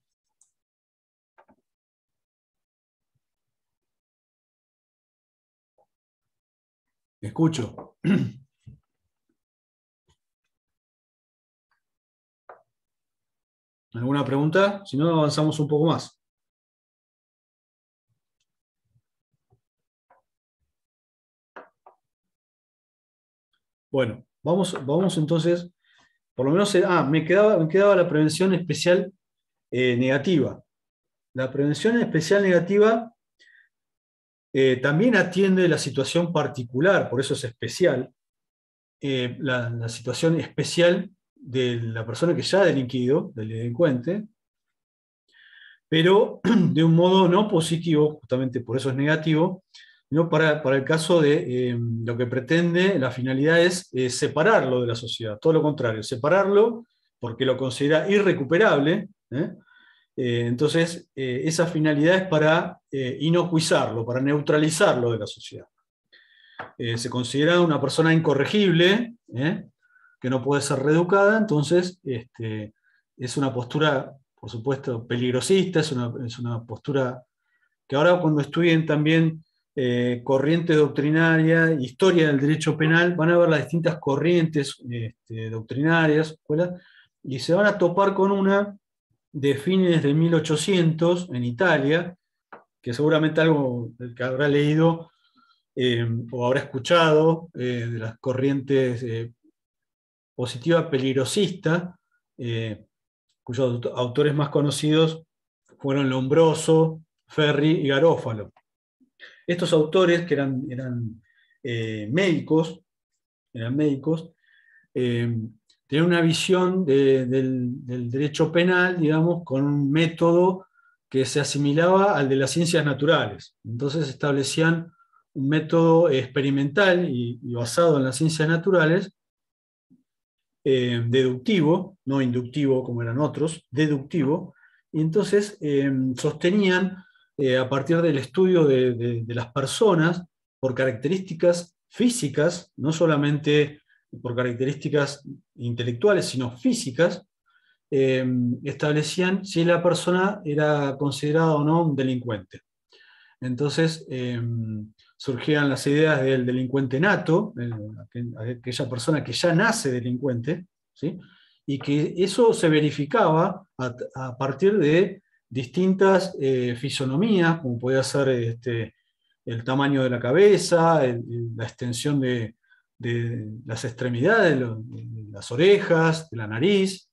Escucho. ¿Alguna pregunta? Si no, avanzamos un poco más. Bueno, vamos entonces, por lo menos, me quedaba la prevención especial negativa. La prevención especial negativa también atiende la situación particular, por eso es especial, la situación especial de la persona que ya ha delinquido, del delincuente, pero de un modo no positivo, justamente por eso es negativo, sino para el caso de lo que pretende, la finalidad es separarlo de la sociedad, todo lo contrario, separarlo porque lo considera irrecuperable. Entonces, esa finalidad es para inocuizarlo, para neutralizarlo de la sociedad. Se considera una persona incorregible, que no puede ser reeducada, entonces es una postura, por supuesto, peligrosista, es una postura que ahora cuando estudien también corriente doctrinaria, historia del derecho penal, van a ver las distintas corrientes doctrinarias, escuelas, y se van a topar con una de fines de 1800 en Italia, que seguramente algo que habrá leído o habrá escuchado de las corrientes positiva peligrosista, cuyos autores más conocidos fueron Lombroso, Ferri y Garófalo. Estos autores, que eran médicos, tenían una visión del derecho penal, digamos, con un método que se asimilaba al de las ciencias naturales. Entonces establecían un método experimental y basado en las ciencias naturales, deductivo, no inductivo como eran otros, deductivo, y entonces sostenían a partir del estudio de las personas por características físicas, no solamente por características intelectuales, sino físicas, establecían si la persona era considerada o no un delincuente. Entonces surgían las ideas del delincuente nato, aquella persona que ya nace delincuente, ¿sí? Y que eso se verificaba a partir de distintas fisonomías, como podía ser el tamaño de la cabeza, la extensión de las extremidades, de las orejas, de la nariz,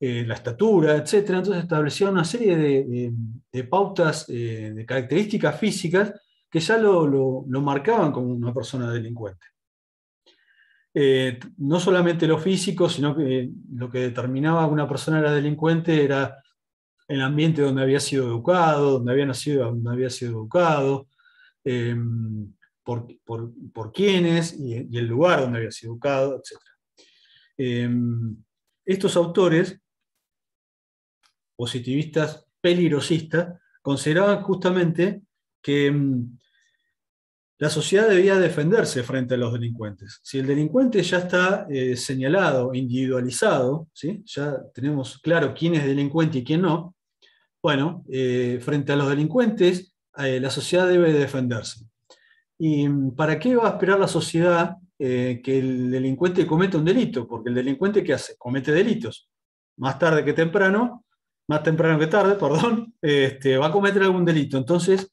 la estatura, etc. Entonces establecieron una serie de pautas, de características físicas que ya lo marcaban como una persona delincuente. No solamente lo físico, sino que lo que determinaba a una persona era delincuente era el ambiente donde había sido educado, donde había nacido, donde había sido educado, por quiénes y el lugar donde había sido educado, etc. Estos autores positivistas peligrosistas consideraban justamente que la sociedad debía defenderse frente a los delincuentes. Si el delincuente ya está señalado, individualizado, ¿sí? Ya tenemos claro quién es delincuente y quién no, bueno, frente a los delincuentes la sociedad debe defenderse. ¿Y para qué va a esperar la sociedad que el delincuente cometa un delito? Porque el delincuente, ¿qué hace? Comete delitos. Más temprano que tarde, perdón, va a cometer algún delito. Entonces,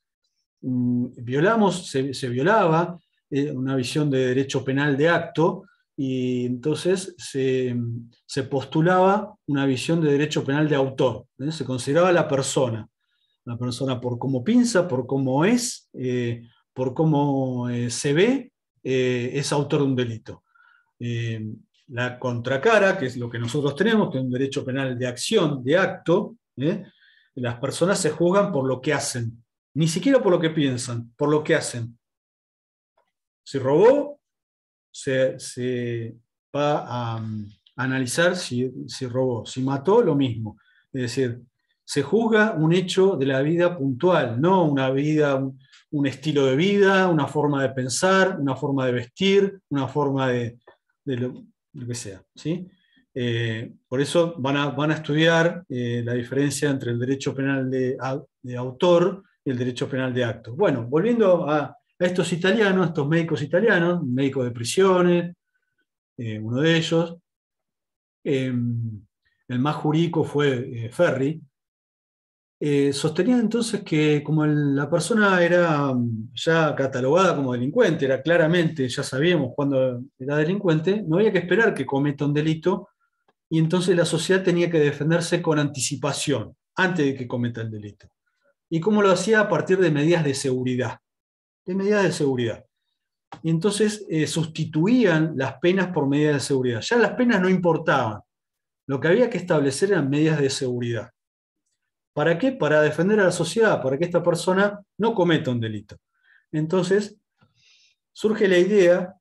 se violaba una visión de derecho penal de acto, y entonces se postulaba una visión de derecho penal de autor. Se consideraba la persona por cómo piensa, por cómo es, por cómo se ve, es autor de un delito. La contracara, que es lo que nosotros tenemos, que es un derecho penal de acción, de acto, las personas se juzgan por lo que hacen, ni siquiera por lo que piensan, por lo que hacen. Si robó, se va a analizar si robó. Si mató, lo mismo. Es decir, se juzga un hecho de la vida puntual, no una vida, un estilo de vida, una forma de pensar, una forma de vestir, una forma de lo que sea, ¿sí? Por eso van a estudiar la diferencia entre el derecho penal de autor y el derecho penal de acto. Bueno, volviendo a estos italianos, estos médicos italianos, un médico de prisiones, uno de ellos, el más jurídico fue Ferri, sostenía entonces que como la persona era ya catalogada como delincuente, era claramente, ya sabíamos cuándo era delincuente, no había que esperar que cometa un delito, y entonces la sociedad tenía que defenderse con anticipación, antes de que cometa el delito. ¿Y cómo lo hacía? A partir de medidas de seguridad. Y entonces sustituían las penas por medidas de seguridad. Ya las penas no importaban. Lo que había que establecer eran medidas de seguridad. ¿Para qué? Para defender a la sociedad, para que esta persona no cometa un delito. Entonces, surge la idea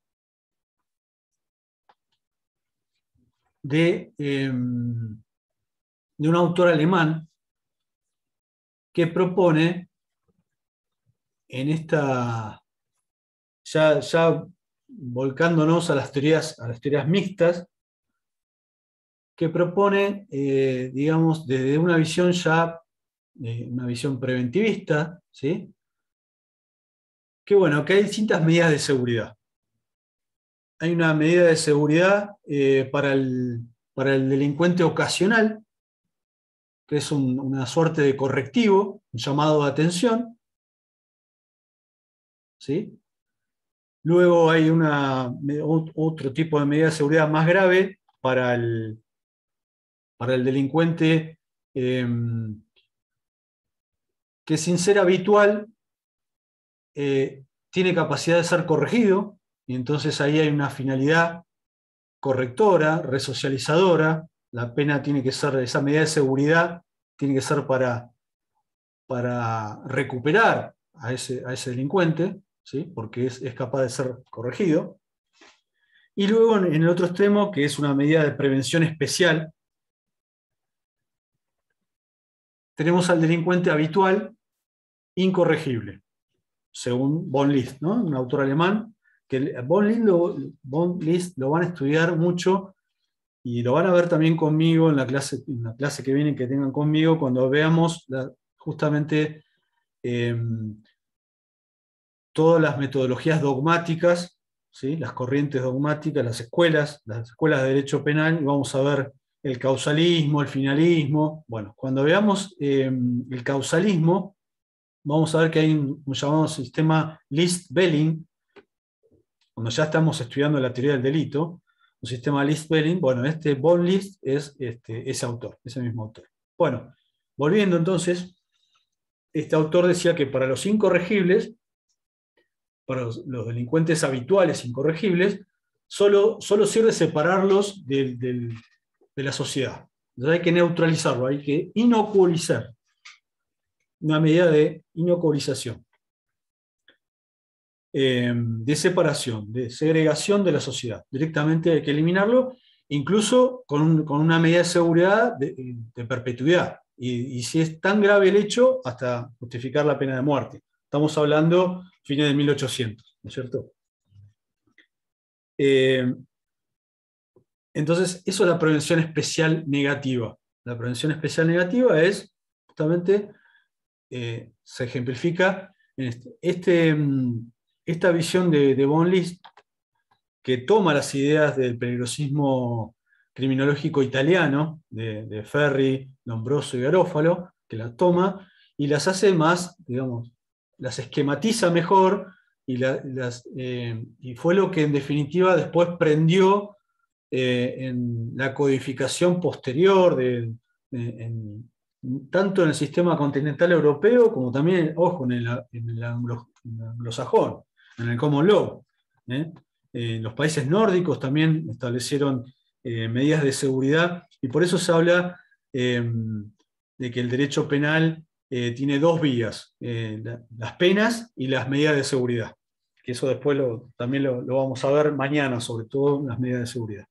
de un autor alemán que propone en esta, ya volcándonos a las teorías mixtas, que propone, digamos, desde una visión una visión preventivista, ¿sí? Que bueno, que hay distintas medidas de seguridad. Hay una medida de seguridad para el delincuente ocasional, que es una suerte de correctivo, un llamado de atención, ¿sí? Luego hay otro tipo de medida de seguridad más grave para el delincuente que sin ser habitual tiene capacidad de ser corregido, y entonces ahí hay una finalidad correctora, resocializadora. La pena tiene que ser, esa medida de seguridad tiene que ser para recuperar a ese delincuente, ¿sí? Porque es capaz de ser corregido. Y luego en el otro extremo, que es una medida de prevención especial, tenemos al delincuente habitual incorregible, según von List, ¿no? Un autor alemán, que von List lo van a estudiar mucho y lo van a ver también conmigo en la clase que viene, que tengan conmigo, cuando veamos justamente todas las metodologías dogmáticas, ¿sí? Las corrientes dogmáticas, las escuelas de derecho penal, y vamos a ver el causalismo, el finalismo. Bueno, cuando veamos el causalismo, vamos a ver que hay un llamado sistema List-Belling, cuando ya estamos estudiando la teoría del delito, un sistema List-Belling. Bueno, von List es ese autor, ese mismo autor. Bueno, volviendo entonces, este autor decía que para los incorregibles, para los delincuentes habituales incorregibles, solo sirve separarlos de la sociedad. Entonces hay que neutralizarlo, hay que inoculizar. Una medida de inoculización, de separación, de segregación de la sociedad. Directamente hay que eliminarlo, incluso con una medida de seguridad de perpetuidad. Y si es tan grave el hecho, hasta justificar la pena de muerte. Estamos hablando fines de 1800, ¿no es cierto? Entonces, eso es la prevención especial negativa. La prevención especial negativa es justamente, se ejemplifica en esta visión de von List, que toma las ideas del peligrosismo criminológico italiano, de Ferri, Lombroso y Garofalo, que las toma y las hace más, digamos, las esquematiza mejor y fue lo que en definitiva después prendió en la codificación posterior, tanto en el sistema continental europeo como también, ojo, en el anglosajón, en el common law. Los países nórdicos también establecieron medidas de seguridad, y por eso se habla de que el derecho penal tiene dos vías, las penas y las medidas de seguridad, que eso después también lo vamos a ver mañana, sobre todo las medidas de seguridad.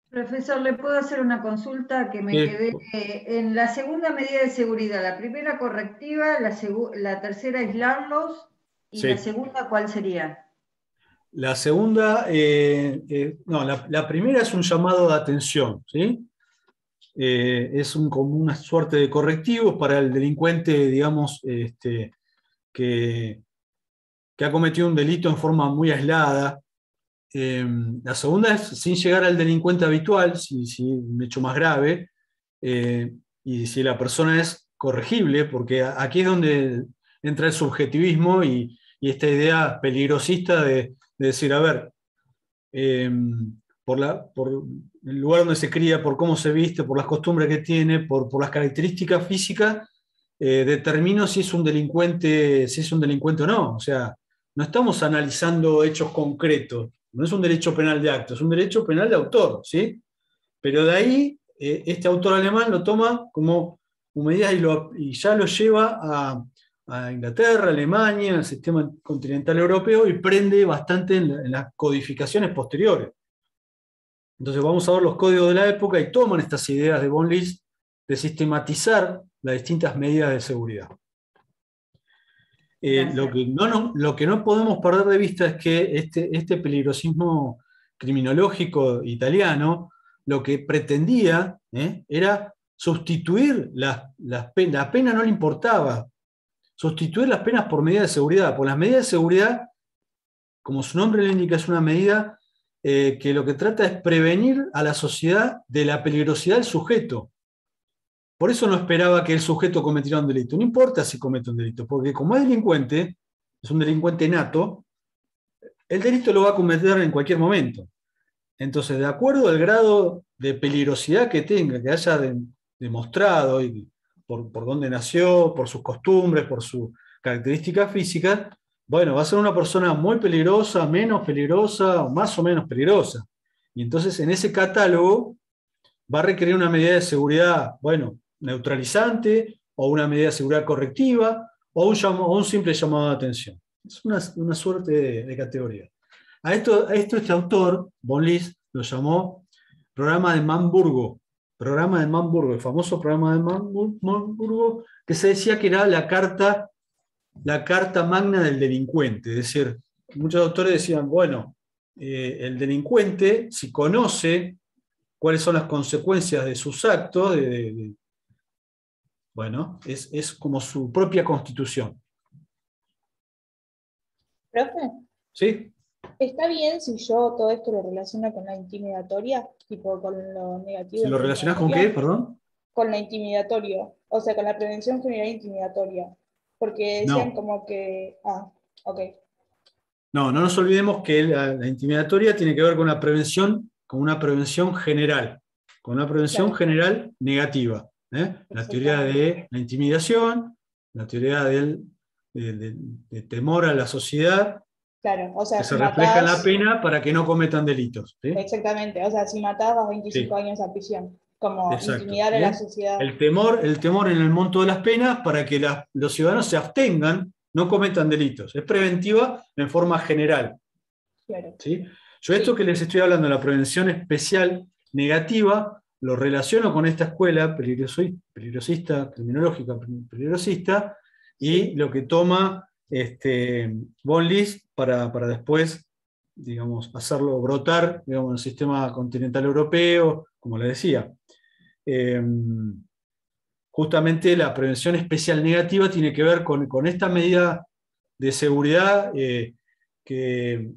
Profesor, ¿le puedo hacer una consulta que me quedé en la segunda medida de seguridad? La primera correctiva, la tercera aislarlos, y la segunda, ¿cuál sería? La segunda, no, la primera es un llamado de atención, ¿sí? Es como una suerte de correctivo para el delincuente, digamos, que ha cometido un delito en forma muy aislada. La segunda es sin llegar al delincuente habitual, si un hecho más grave, y si la persona es corregible, porque aquí es donde entra el subjetivismo y esta idea peligrosista de decir, a ver, por el lugar donde se cría, por cómo se viste, por las costumbres que tiene, por las características físicas, determino si es un delincuente o no. O sea, no estamos analizando hechos concretos. No es un derecho penal de acto, es un derecho penal de autor, ¿sí? Pero de ahí, este autor alemán lo toma como medida y ya lo lleva a Inglaterra, Alemania, al sistema continental europeo, y prende bastante en las codificaciones posteriores. Entonces vamos a ver los códigos de la época y toman estas ideas de von List de sistematizar las distintas medidas de seguridad. Lo que no podemos perder de vista es que este peligrosismo criminológico italiano lo que pretendía era sustituir la pena, no le importaba, sustituir las penas por medidas de seguridad. Por las medidas de seguridad, como su nombre le indica, es una medida que lo que trata es prevenir a la sociedad de la peligrosidad del sujeto. Por eso no esperaba que el sujeto cometiera un delito. No importa si comete un delito, porque como es delincuente, es un delincuente nato, el delito lo va a cometer en cualquier momento. Entonces, de acuerdo al grado de peligrosidad que tenga, que haya demostrado, y por dónde nació, por sus costumbres, por sus características físicas, bueno, va a ser una persona muy peligrosa, menos peligrosa, o más o menos peligrosa. Y entonces, en ese catálogo, va a requerir una medida de seguridad, bueno, neutralizante, o una medida de seguridad correctiva, o un simple llamado de atención. Es una suerte de categoría. A esto este autor, von List, lo llamó programa de Mamburgo. Programa de Mamburgo, el famoso programa de Mamburgo, que se decía que era la carta magna del delincuente. Es decir, muchos autores decían, bueno, el delincuente, si conoce cuáles son las consecuencias de sus actos, bueno, es como su propia constitución. ¿Profe? ¿Sí? ¿Está bien si yo todo esto lo relaciono con la intimidatoria? Tipo con lo negativo. ¿Si lo relacionás con qué, perdón? Con la intimidatorio, o sea, con la prevención general intimidatoria. Porque decían como que... Ah, ok. No nos olvidemos que la intimidatoria tiene que ver con una prevención general, con una prevención general negativa. La teoría de la intimidación, la teoría de temor a la sociedad, claro, o sea, que se refleja en la pena para que no cometan delitos. ¿Sí? Exactamente, o sea, si matás vas 25 años a prisión, como intimidar a la sociedad. El temor en el monto de las penas para que los ciudadanos se abstengan, no cometan delitos. Es preventiva en forma general. Claro. ¿Sí? Yo esto que les estoy hablando, la prevención especial negativa, lo relaciono con esta escuela peligrosista, criminológica peligrosista, y lo que toma von List para después, digamos, hacerlo brotar, digamos, en el sistema continental europeo, como les decía. Justamente la prevención especial negativa tiene que ver con esta medida de seguridad que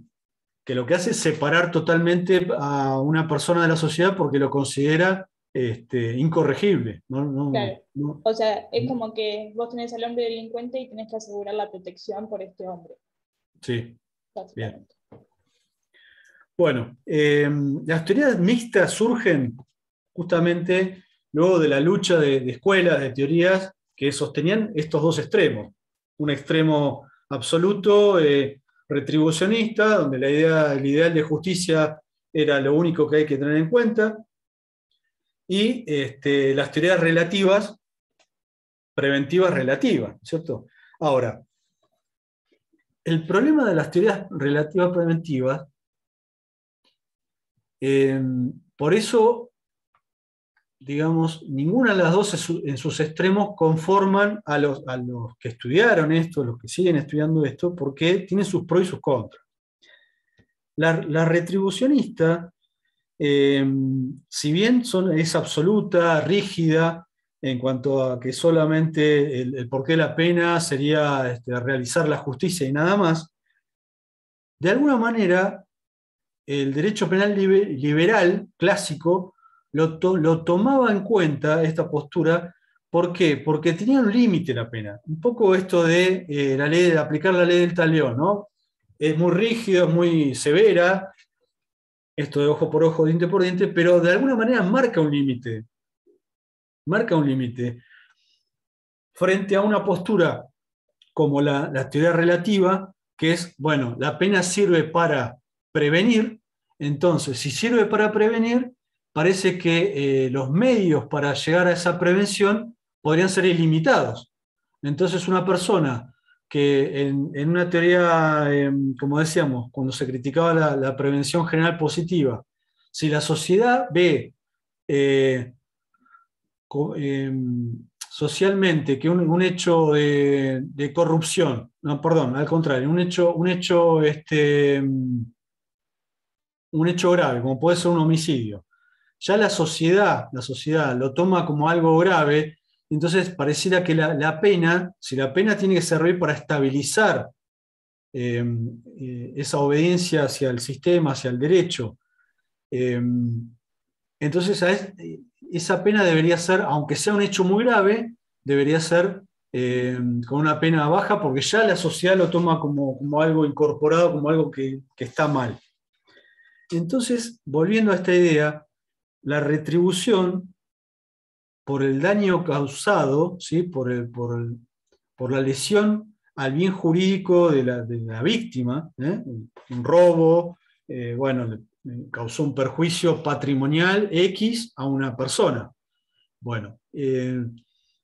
lo que hace es separar totalmente a una persona de la sociedad porque lo considera incorregible. Claro. No. O sea, es como que vos tenés al hombre delincuente y tenés que asegurar la protección por este hombre. Sí. Bien. Bueno, las teorías mixtas surgen justamente luego de la lucha de escuelas, de teorías que sostenían estos dos extremos. Un extremo absoluto, retribucionista, donde el ideal de justicia era lo único que hay que tener en cuenta, y las teorías relativas, preventivas relativas, ¿cierto? Ahora, el problema de las teorías relativas preventivas, por eso, digamos, ninguna de las dos en sus extremos conforman a los que estudiaron esto, los que siguen estudiando esto, porque tienen sus pros y sus contras. La retribucionista, si bien es absoluta, rígida, en cuanto a que solamente el porqué de la pena sería realizar la justicia y nada más, de alguna manera el derecho penal liberal clásico lo tomaba en cuenta, esta postura. ¿Por qué? Porque tenía un límite la pena. Un poco esto de aplicar la ley del talión, ¿no? Es muy rígido, es muy severa, esto de ojo por ojo, diente por diente, pero de alguna manera marca un límite. Marca un límite. Frente a una postura como la teoría relativa, que es, bueno, la pena sirve para prevenir. Entonces, si sirve para prevenir, parece que los medios para llegar a esa prevención podrían ser ilimitados. Entonces, una persona que en una teoría, como decíamos, cuando se criticaba la prevención general positiva, si la sociedad ve socialmente que un hecho de corrupción, no, perdón, al contrario, un hecho grave, como puede ser un homicidio, ya la sociedad lo toma como algo grave, entonces pareciera que la pena, si la pena tiene que servir para estabilizar esa obediencia hacia el sistema, hacia el derecho, entonces esa pena debería ser, aunque sea un hecho muy grave, debería ser con una pena baja, porque ya la sociedad lo toma como algo incorporado, como algo que está mal. Entonces, volviendo a esta idea, la retribución por el daño causado, ¿sí? por la lesión al bien jurídico de la víctima, un robo, bueno, causó un perjuicio patrimonial X a una persona. Bueno,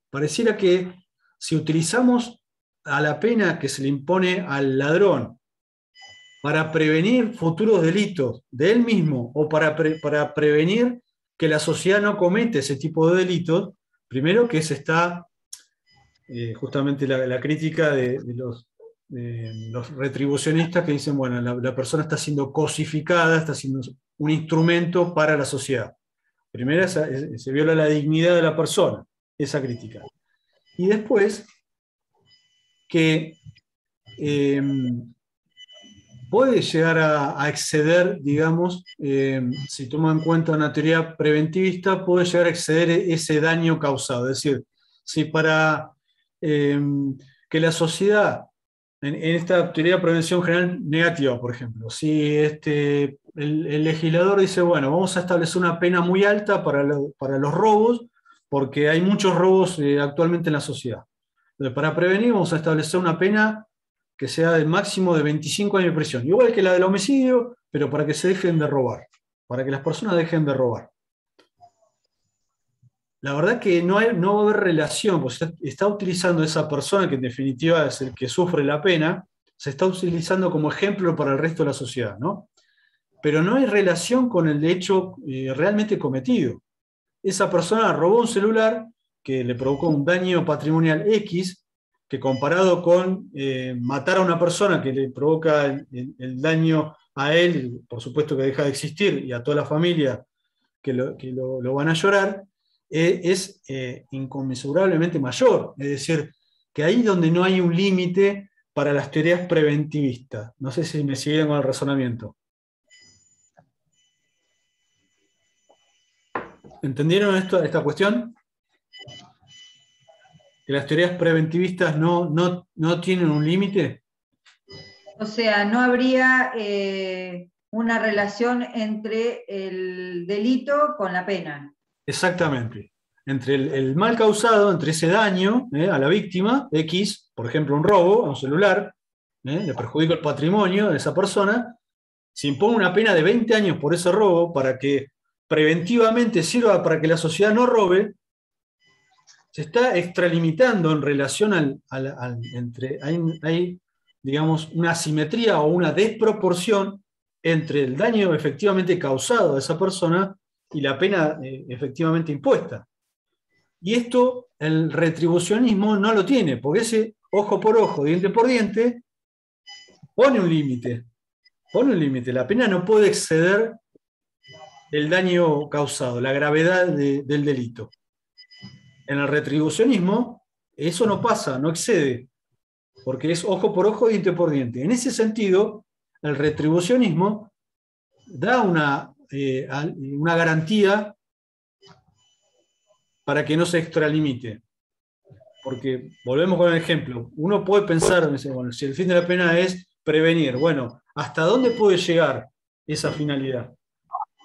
pareciera que si utilizamos a la pena que se le impone al ladrón para prevenir futuros delitos de él mismo o para prevenir que la sociedad no comete ese tipo de delitos, primero que se está justamente la crítica de los retribucionistas que dicen, bueno, la persona está siendo cosificada, está siendo un instrumento para la sociedad. Primero se viola la dignidad de la persona, esa crítica. Y después que puede llegar a exceder, digamos, si toma en cuenta una teoría preventivista, puede llegar a exceder ese daño causado. Es decir, si para que la sociedad, en esta teoría de prevención general negativa, por ejemplo, si el legislador dice, bueno, vamos a establecer una pena muy alta para los robos, porque hay muchos robos actualmente en la sociedad. Entonces, para prevenir, vamos a establecer una pena que sea del máximo de 25 años de prisión, igual que la del homicidio, pero para que se dejen de robar, para que las personas dejen de robar. La verdad que no va a haber relación, porque se está utilizando esa persona, que en definitiva es el que sufre la pena, se está utilizando como ejemplo para el resto de la sociedad, ¿no? Pero no hay relación con el hecho realmente cometido. Esa persona robó un celular que le provocó un daño patrimonial X, que comparado con matar a una persona que le provoca el daño a él, por supuesto que deja de existir, y a toda la familia que lo van a llorar, es inconmensurablemente mayor. Es decir, que ahí donde no hay un límite para las teorías preventivistas. No sé si me siguen con el razonamiento. ¿Entendieron esta cuestión? ¿Que las teorías preventivistas no tienen un límite? O sea, no habría una relación entre el delito con la pena. Exactamente. Entre el mal causado, entre ese daño a la víctima, X, por ejemplo, un robo a un celular, le perjudica el patrimonio de esa persona, se impone una pena de 20 años por ese robo para que preventivamente sirva para que la sociedad no robe, se está extralimitando en relación hay, digamos, una asimetría o una desproporción entre el daño efectivamente causado a esa persona y la pena efectivamente impuesta. Y esto el retribucionismo no lo tiene, porque ese ojo por ojo, diente por diente, pone un límite. Pone un límite. La pena no puede exceder el daño causado, la gravedad del delito. En el retribucionismo eso no pasa, no excede, porque es ojo por ojo, diente por diente. En ese sentido, el retribucionismo da una garantía para que no se extralimite. Porque, volvemos con el ejemplo, uno puede pensar, bueno, si el fin de la pena es prevenir, bueno, ¿hasta dónde puede llegar esa finalidad?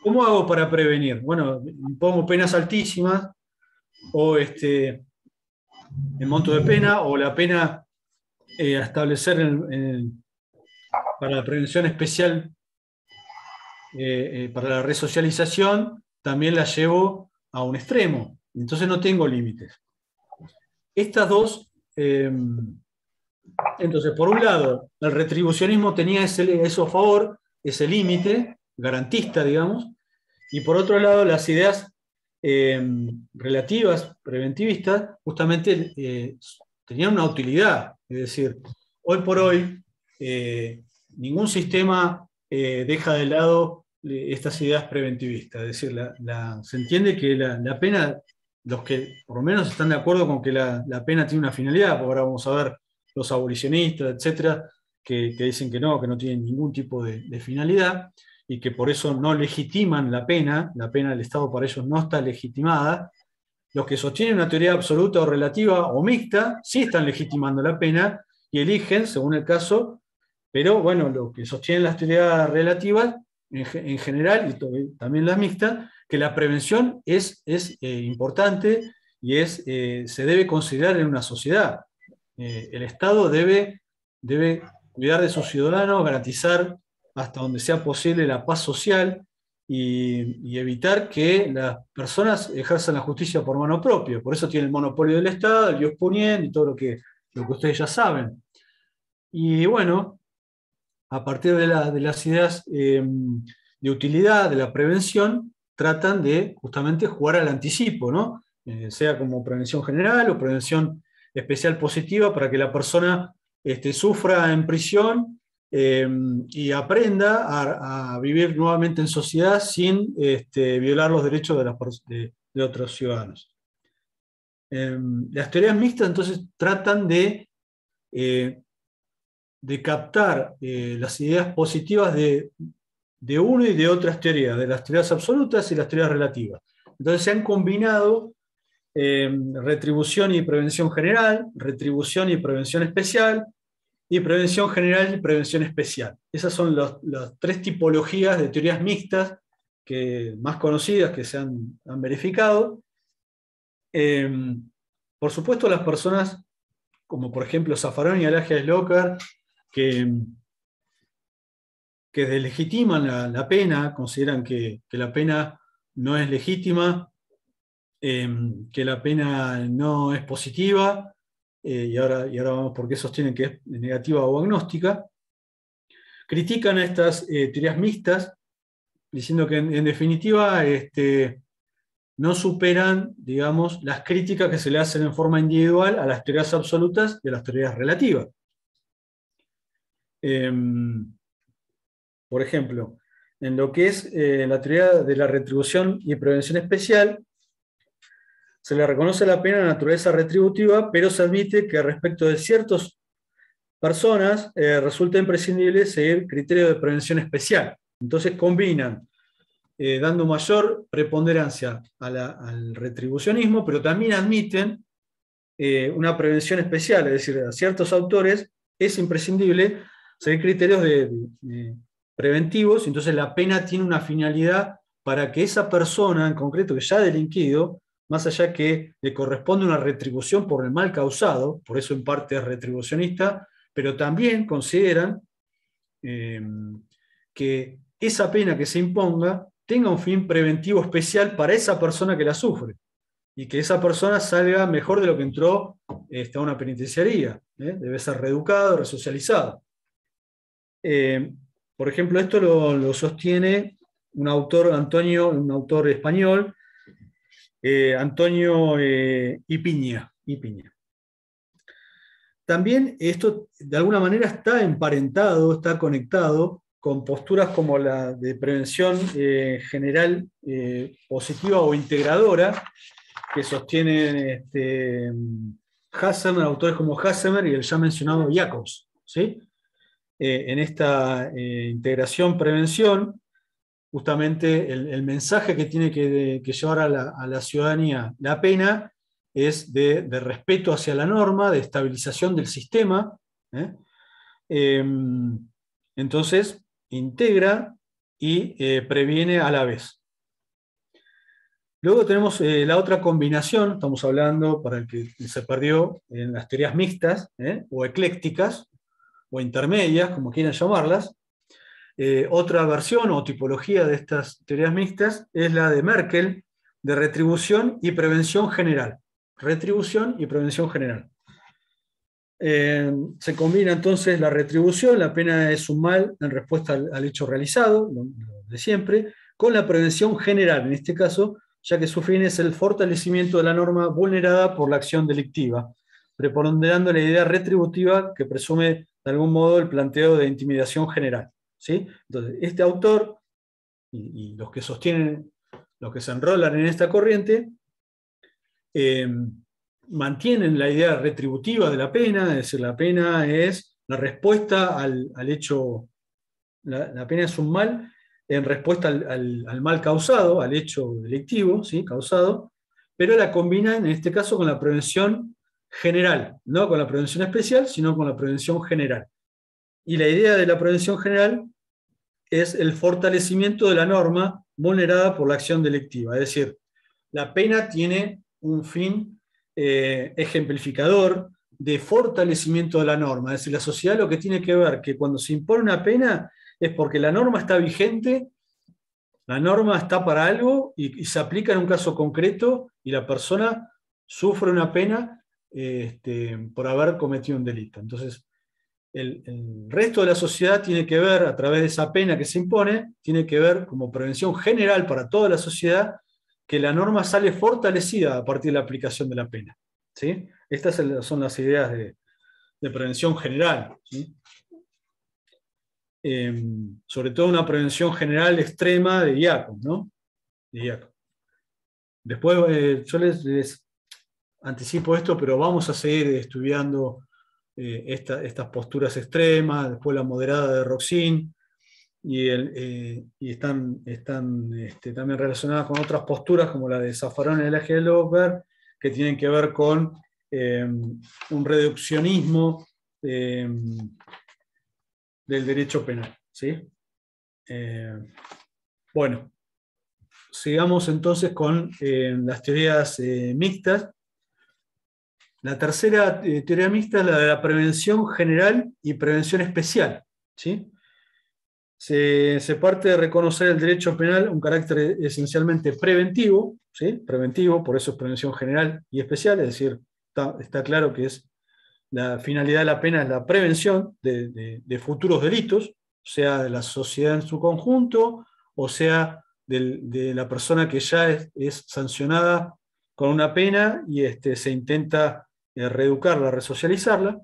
¿Cómo hago para prevenir? Bueno, pongo penas altísimas, o el monto de pena, o la pena a establecer para la prevención especial, para la resocialización, también la llevo a un extremo. Entonces no tengo límites. Estas dos, entonces, por un lado, el retribucionismo tenía eso a favor, ese límite garantista, digamos, y por otro lado, las ideas relativas, preventivistas, justamente tenían una utilidad. Es decir, hoy por hoy, ningún sistema deja de lado estas ideas preventivistas. Es decir, se entiende que la pena, los que por lo menos están de acuerdo con que la pena tiene una finalidad, porque ahora vamos a ver los abolicionistas, etcétera, que dicen que no tienen ningún tipo de finalidad, y que por eso no legitiman la pena del Estado para ellos no está legitimada. Los que sostienen una teoría absoluta o relativa o mixta, sí están legitimando la pena y eligen, según el caso, pero bueno, los que sostienen las teorías relativas, en general, y también las mixtas, que la prevención es importante y se debe considerar en una sociedad. El Estado debe cuidar de sus ciudadanos, garantizar hasta donde sea posible la paz social y evitar que las personas ejerzan la justicia por mano propia. Por eso tiene el monopolio del Estado, el ius puniendi y todo lo que ustedes ya saben. Y bueno, a partir de las ideas de utilidad, de la prevención, tratan de justamente jugar al anticipo, ¿no? Sea como prevención general o prevención especial positiva para que la persona sufra en prisión y aprenda a vivir nuevamente en sociedad sin violar los derechos de otros ciudadanos. Las teorías mixtas entonces tratan de captar las ideas positivas de una y de otras teorías, de las teorías absolutas y las teorías relativas. Entonces se han combinado retribución y prevención general, retribución y prevención especial, y prevención general y prevención especial. Esas son las tres tipologías de teorías mixtas más conocidas que se han verificado. Por supuesto, las personas, como por ejemplo Zaffaroni y Alagia Slocar, que deslegitiman la pena, consideran que la pena no es legítima, que la pena no es positiva, y ahora vamos por qué sostienen que es negativa o agnóstica. Critican a estas teorías mixtas, diciendo que en definitiva no superan, digamos, las críticas que se le hacen en forma individual a las teorías absolutas y a las teorías relativas. Por ejemplo, en lo que es la teoría de la retribución y prevención especial, se le reconoce la pena de naturaleza retributiva, pero se admite que respecto de ciertas personas resulta imprescindible seguir criterios de prevención especial. Entonces combinan dando mayor preponderancia al retribucionismo, pero también admiten una prevención especial, es decir, a ciertos autores es imprescindible seguir criterios preventivos, entonces la pena tiene una finalidad para que esa persona en concreto que ya ha delinquido, más allá que le corresponde una retribución por el mal causado, por eso en parte es retribucionista, pero también consideran que esa pena que se imponga tenga un fin preventivo especial para esa persona que la sufre, y que esa persona salga mejor de lo que entró a una penitenciaría, debe ser reeducado, resocializado. Por ejemplo, esto lo sostiene un autor español, Antonio Ipiña. También esto de alguna manera está emparentado, está conectado con posturas como la de prevención general positiva o integradora, que sostienen autores como Hassemer y el ya mencionado Jacobs, ¿sí? En esta integración-prevención, justamente el mensaje que tiene que llevar a la ciudadanía la pena es de respeto hacia la norma, de estabilización del sistema. Entonces, integra y previene a la vez. Luego tenemos la otra combinación, estamos hablando, para el que se perdió, en las teorías mixtas, o eclécticas, o intermedias, como quieran llamarlas. Otra versión o tipología de estas teorías mixtas es la de Merkel, de retribución y prevención general. Retribución y prevención general. Se combina entonces la retribución, la pena es un mal en respuesta al hecho realizado, lo de siempre, con la prevención general, en este caso, ya que su fin es el fortalecimiento de la norma vulnerada por la acción delictiva, preponderando la idea retributiva que presume de algún modo el planteo de intimidación general. ¿Sí? Entonces, este autor y los que sostienen, los que se enrolan en esta corriente, mantienen la idea retributiva de la pena, es decir, la pena es la respuesta al hecho, la pena es un mal en respuesta al mal causado, al hecho delictivo, ¿sí? Causado, pero la combinan en este caso con la prevención general, no con la prevención especial, sino con la prevención general. Y la idea de la prevención general es el fortalecimiento de la norma vulnerada por la acción delictiva. Es decir, la pena tiene un fin ejemplificador de fortalecimiento de la norma. Es decir, la sociedad lo que tiene que ver que cuando se impone una pena es porque la norma está vigente, la norma está para algo y se aplica en un caso concreto y la persona sufre una pena por haber cometido un delito. Entonces, el resto de la sociedad tiene que ver, a través de esa pena que se impone, tiene que ver como prevención general para toda la sociedad, que la norma sale fortalecida a partir de la aplicación de la pena. ¿Sí? Estas son las ideas de prevención general. ¿Sí? Sobre todo una prevención general extrema de Jacob, ¿no? De Jacob. Después yo les anticipo esto, pero vamos a seguir estudiando estas posturas extremas, después la moderada de Roxin, y están también relacionadas con otras posturas como la de Zaffaroni y el eje de Loper, que tienen que ver con un reduccionismo del derecho penal. ¿Sí? Bueno, sigamos entonces con las teorías mixtas. La tercera teoría mixta es la de la prevención general y prevención especial. ¿Sí? Se parte de reconocer el derecho penal un carácter esencialmente preventivo, ¿sí? Preventivo, por eso es prevención general y especial, es decir, está claro que la finalidad de la pena es la prevención de futuros delitos, sea de la sociedad en su conjunto, o sea de la persona que ya es sancionada con una pena y se intenta reeducarla, resocializarla.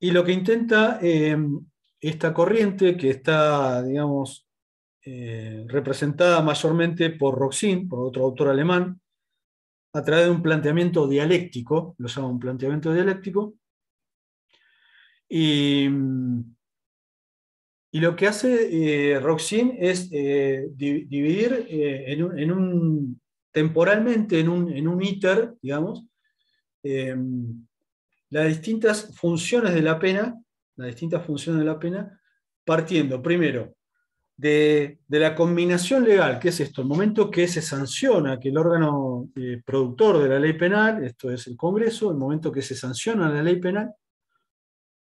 Y lo que intenta esta corriente, que está, digamos, representada mayormente por Roxin, por otro autor alemán, a través de un planteamiento dialéctico, lo llama un planteamiento dialéctico, y Y lo que hace Roxin es dividir temporalmente en un íter, digamos, las distintas funciones de la pena, partiendo primero de la combinación legal. ¿Qué es esto? El momento que se sanciona, que el órgano productor de la ley penal, esto es el Congreso, el momento que se sanciona la ley penal,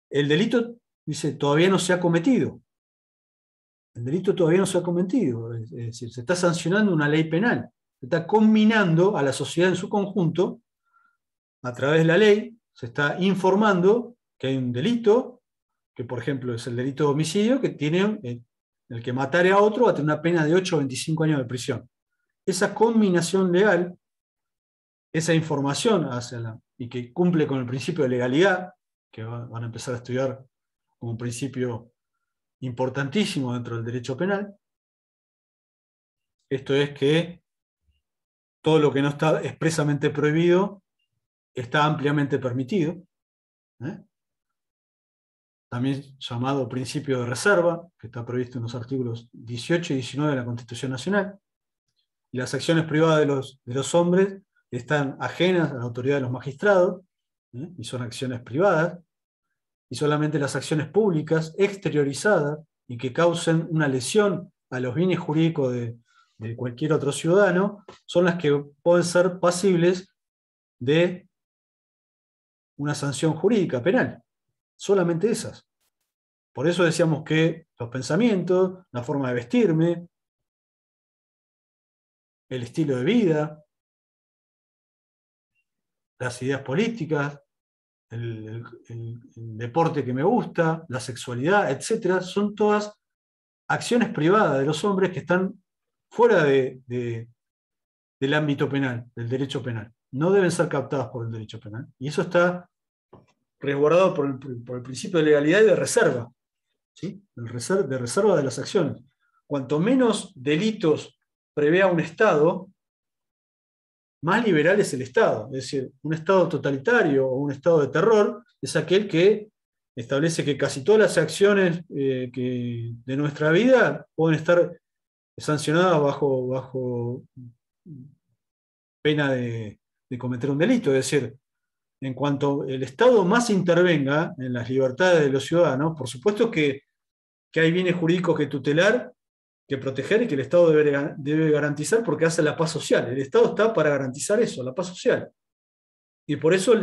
el delito, dice, todavía no se ha cometido. El delito todavía no se ha cometido, es decir, se está sancionando una ley penal, se está combinando a la sociedad en su conjunto, a través de la ley, se está informando que hay un delito, que por ejemplo es el delito de homicidio, que tiene, el que matare a otro va a tener una pena de 8 o 25 años de prisión. Esa combinación legal, esa información y que cumple con el principio de legalidad, que van a empezar a estudiar como un principio importantísimo dentro del derecho penal. Esto es que todo lo que no está expresamente prohibido está ampliamente permitido, también llamado principio de reserva, que está previsto en los artículos 18 y 19 de la Constitución Nacional. Y las acciones privadas de los hombres están ajenas a la autoridad de los magistrados, y son acciones privadas, y solamente las acciones públicas exteriorizadas y que causen una lesión a los bienes jurídicos de cualquier otro ciudadano son las que pueden ser pasibles de una sanción jurídica penal. Solamente esas. Por eso decíamos que los pensamientos, la forma de vestirme, el estilo de vida, las ideas políticas, el deporte que me gusta, la sexualidad, etc., son todas acciones privadas de los hombres que están fuera del ámbito penal, del derecho penal. No deben ser captadas por el derecho penal. Y eso está resguardado por el principio de legalidad y de reserva. ¿Sí? De reserva de las acciones. Cuanto menos delitos prevea un Estado, más liberal es el Estado. Es decir, un Estado totalitario o un Estado de terror es aquel que establece que casi todas las acciones de nuestra vida pueden estar sancionadas bajo pena de cometer un delito. Es decir, en cuanto el Estado más intervenga en las libertades de los ciudadanos, por supuesto que hay bienes jurídicos que tutelar, que proteger y que el Estado debe garantizar porque hace la paz social. El Estado está para garantizar eso, la paz social. Y por eso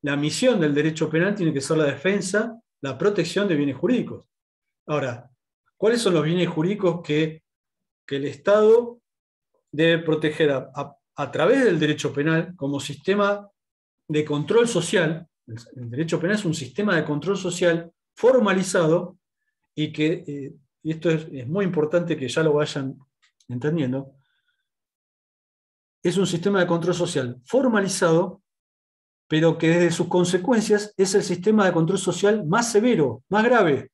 la misión del derecho penal tiene que ser la defensa, la protección de bienes jurídicos. Ahora, ¿cuáles son los bienes jurídicos que el Estado debe proteger a través del derecho penal como sistema de control social? El derecho penal es un sistema de control social formalizado y que, y esto es muy importante que ya lo vayan entendiendo, es un sistema de control social formalizado, pero que desde sus consecuencias es el sistema de control social más severo, más grave.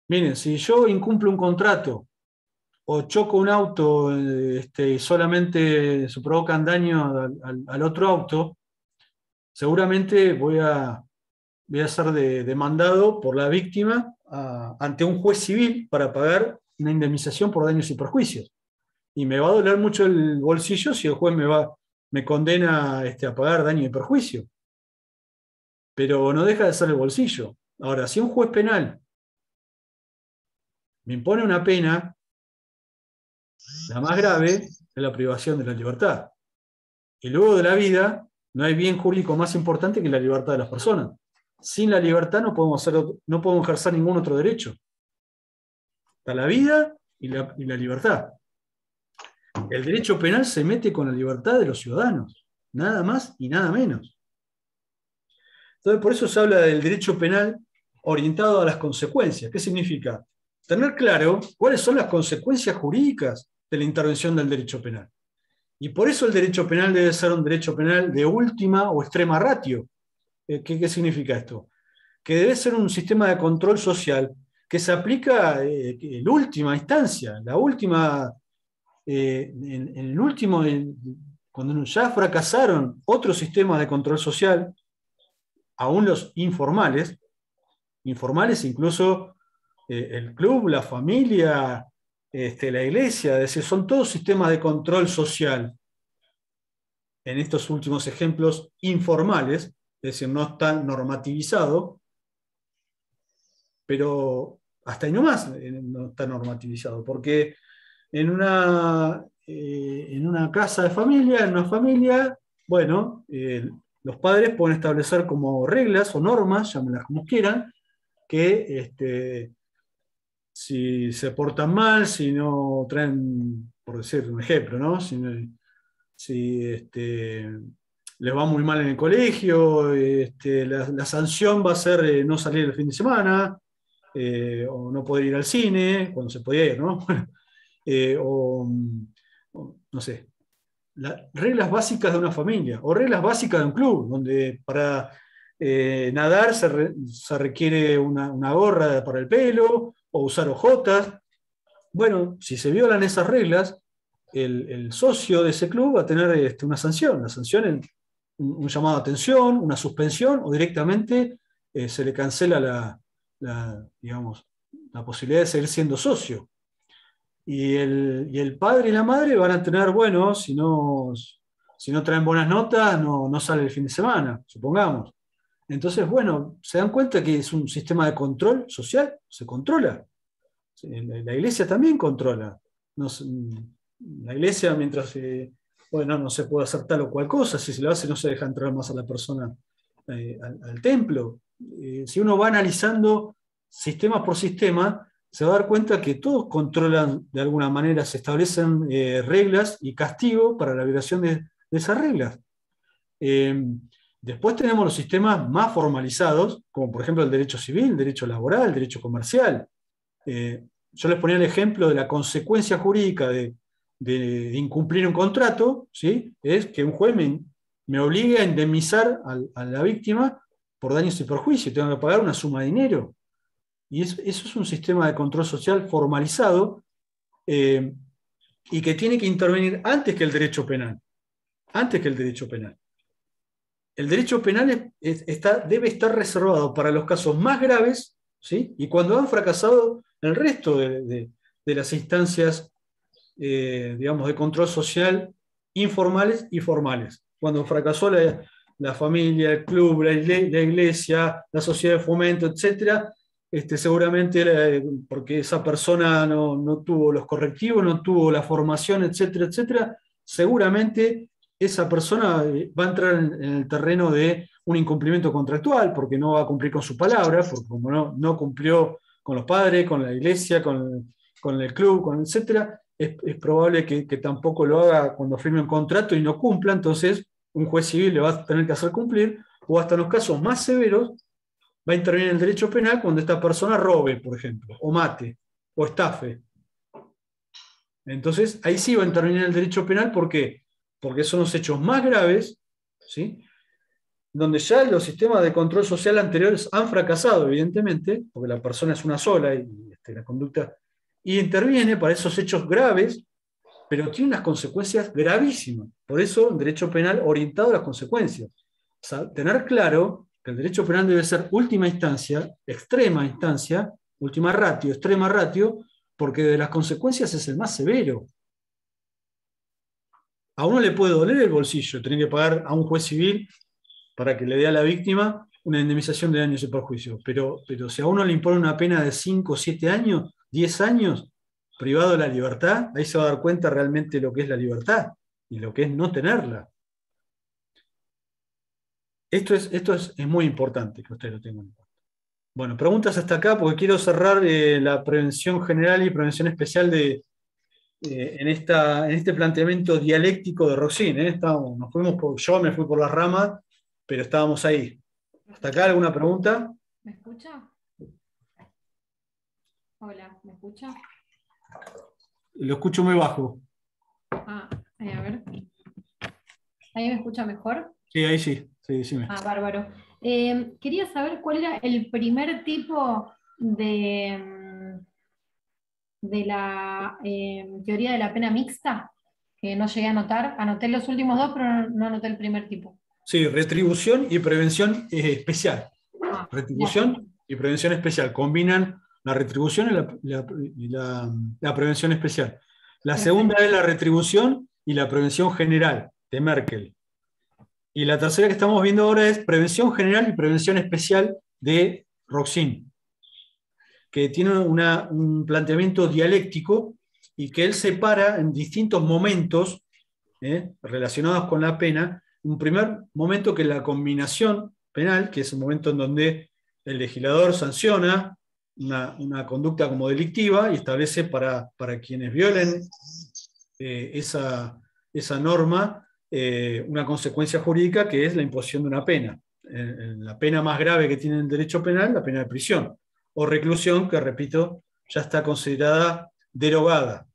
Miren, si yo incumplo un contrato o choco un auto y solamente se provocan daño al otro auto, seguramente voy a ser demandado por la víctima ante un juez civil para pagar una indemnización por daños y perjuicios. Y me va a doler mucho el bolsillo si el juez me condena a pagar daño y perjuicio. Pero no deja de ser el bolsillo. Ahora, si un juez penal me impone una pena, la más grave es la privación de la libertad. Y luego de la vida, no hay bien jurídico más importante que la libertad de las personas. Sin la libertad no podemos ejercer ningún otro derecho. Está la vida y la libertad. El derecho penal se mete con la libertad de los ciudadanos, nada más y nada menos. Entonces, por eso se habla del derecho penal orientado a las consecuencias. ¿Qué significa? Tener claro cuáles son las consecuencias jurídicas de la intervención del derecho penal. Y por eso el derecho penal debe ser un derecho penal de última o extrema ratio. ¿Qué significa esto? Que debe ser un sistema de control social que se aplica en última instancia, la última, en el último, cuando ya fracasaron otros sistemas de control social, aún los informales, informales, incluso el club, la familia, la iglesia, es decir, son todos sistemas de control social. En estos últimos ejemplos informales, es decir, no están normativizados, pero hasta ahí nomás no está normativizado, porque en una casa de familia, en una familia, bueno, los padres pueden establecer como reglas o normas, llámenlas como quieran, que si se portan mal, si no traen, por decir un ejemplo, ¿no? Si les va muy mal en el colegio, la sanción va a ser no salir el fin de semana, o no poder ir al cine, cuando se podía ir, ¿no? O no sé, reglas básicas de una familia, o reglas básicas de un club, donde para nadar se requiere una gorra para el pelo, o usar ojotas. Bueno, si se violan esas reglas, el socio de ese club va a tener una sanción. La sanción es un llamado de atención, una suspensión, o directamente se le cancela digamos, la posibilidad de seguir siendo socio. Y el padre y la madre van a tener, bueno, si no traen buenas notas, no sale el fin de semana, supongamos. Entonces, bueno, se dan cuenta que es un sistema de control social, se controla. La iglesia también controla. La iglesia, mientras no se puede hacer tal o cual cosa, si se lo hace no se deja entrar más a la persona al templo. Si uno va analizando sistema por sistema, se va a dar cuenta que todos controlan de alguna manera, se establecen reglas y castigo para la violación de esas reglas. Después tenemos los sistemas más formalizados, como por ejemplo el derecho civil, el derecho laboral, el derecho comercial. Yo les ponía el ejemplo de la consecuencia jurídica de incumplir un contrato, ¿sí? Es que un juez me obligue a indemnizar a la víctima por daños y perjuicios, tengo que pagar una suma de dinero. Y eso es un sistema de control social formalizado y que tiene que intervenir antes que el derecho penal. Antes que el derecho penal. El derecho penal debe estar reservado para los casos más graves, ¿sí? Y cuando han fracasado el resto de las instancias digamos, de control social informales y formales. Cuando fracasó la familia, el club, la iglesia, la sociedad de fomento, etc., seguramente era porque esa persona no tuvo los correctivos, no tuvo la formación, etcétera, etcétera, seguramente esa persona va a entrar en el terreno de un incumplimiento contractual, porque no va a cumplir con su palabra, porque como no cumplió con los padres, con la iglesia, con el club, etcétera, es probable que tampoco lo haga cuando firme un contrato y no cumpla, entonces un juez civil le va a tener que hacer cumplir, o hasta en los casos más severos va a intervenir el derecho penal cuando esta persona robe, por ejemplo, o mate, o estafe. Entonces ahí sí va a intervenir el derecho penal, ¿por qué? Porque son los hechos más graves, ¿sí? Donde ya los sistemas de control social anteriores han fracasado, evidentemente, porque la persona es una sola y la conducta, y interviene para esos hechos graves, pero tiene unas consecuencias gravísimas. Por eso el derecho penal orientado a las consecuencias. O sea, tener claro que el derecho penal debe ser última instancia, última ratio, extrema ratio, porque de las consecuencias es el más severo. A uno le puede doler el bolsillo, tener que pagar a un juez civil para que le dé a la víctima una indemnización de daños y perjuicios. Pero si a uno le impone una pena de 5, 7 años, 10 años, privado de la libertad, ahí se va a dar cuenta realmente lo que es la libertad y lo que es no tenerla. Esto es muy importante que ustedes lo tengan en cuenta. Bueno, preguntas hasta acá porque quiero cerrar la prevención general y prevención especial en este planteamiento dialéctico de Roxin. Yo me fui por las ramas, pero estábamos ahí. ¿Hasta acá alguna pregunta? ¿Me escucha? Hola, ¿me escucha? Lo escucho muy bajo. A ver. ¿Ahí me escucha mejor? Sí, ahí sí. Sí, bárbaro. Quería saber cuál era el primer tipo de la teoría de la pena mixta, que no llegué a anotar. Anoté los últimos dos, pero no anoté el primer tipo. Sí, retribución y prevención especial. Retribución y prevención especial. Combinan la retribución y la prevención especial. La segunda es la retribución y la prevención general de Merkel. Y la tercera que estamos viendo ahora es prevención general y prevención especial de Roxin, que tiene un planteamiento dialéctico y que él separa en distintos momentos relacionados con la pena. Un primer momento que es la combinación penal, que es el momento en donde el legislador sanciona una conducta como delictiva y establece para quienes violen esa norma una consecuencia jurídica que es la imposición de una pena. La pena más grave que tiene el derecho penal, la pena de prisión o reclusión, que repito, ya está considerada derogada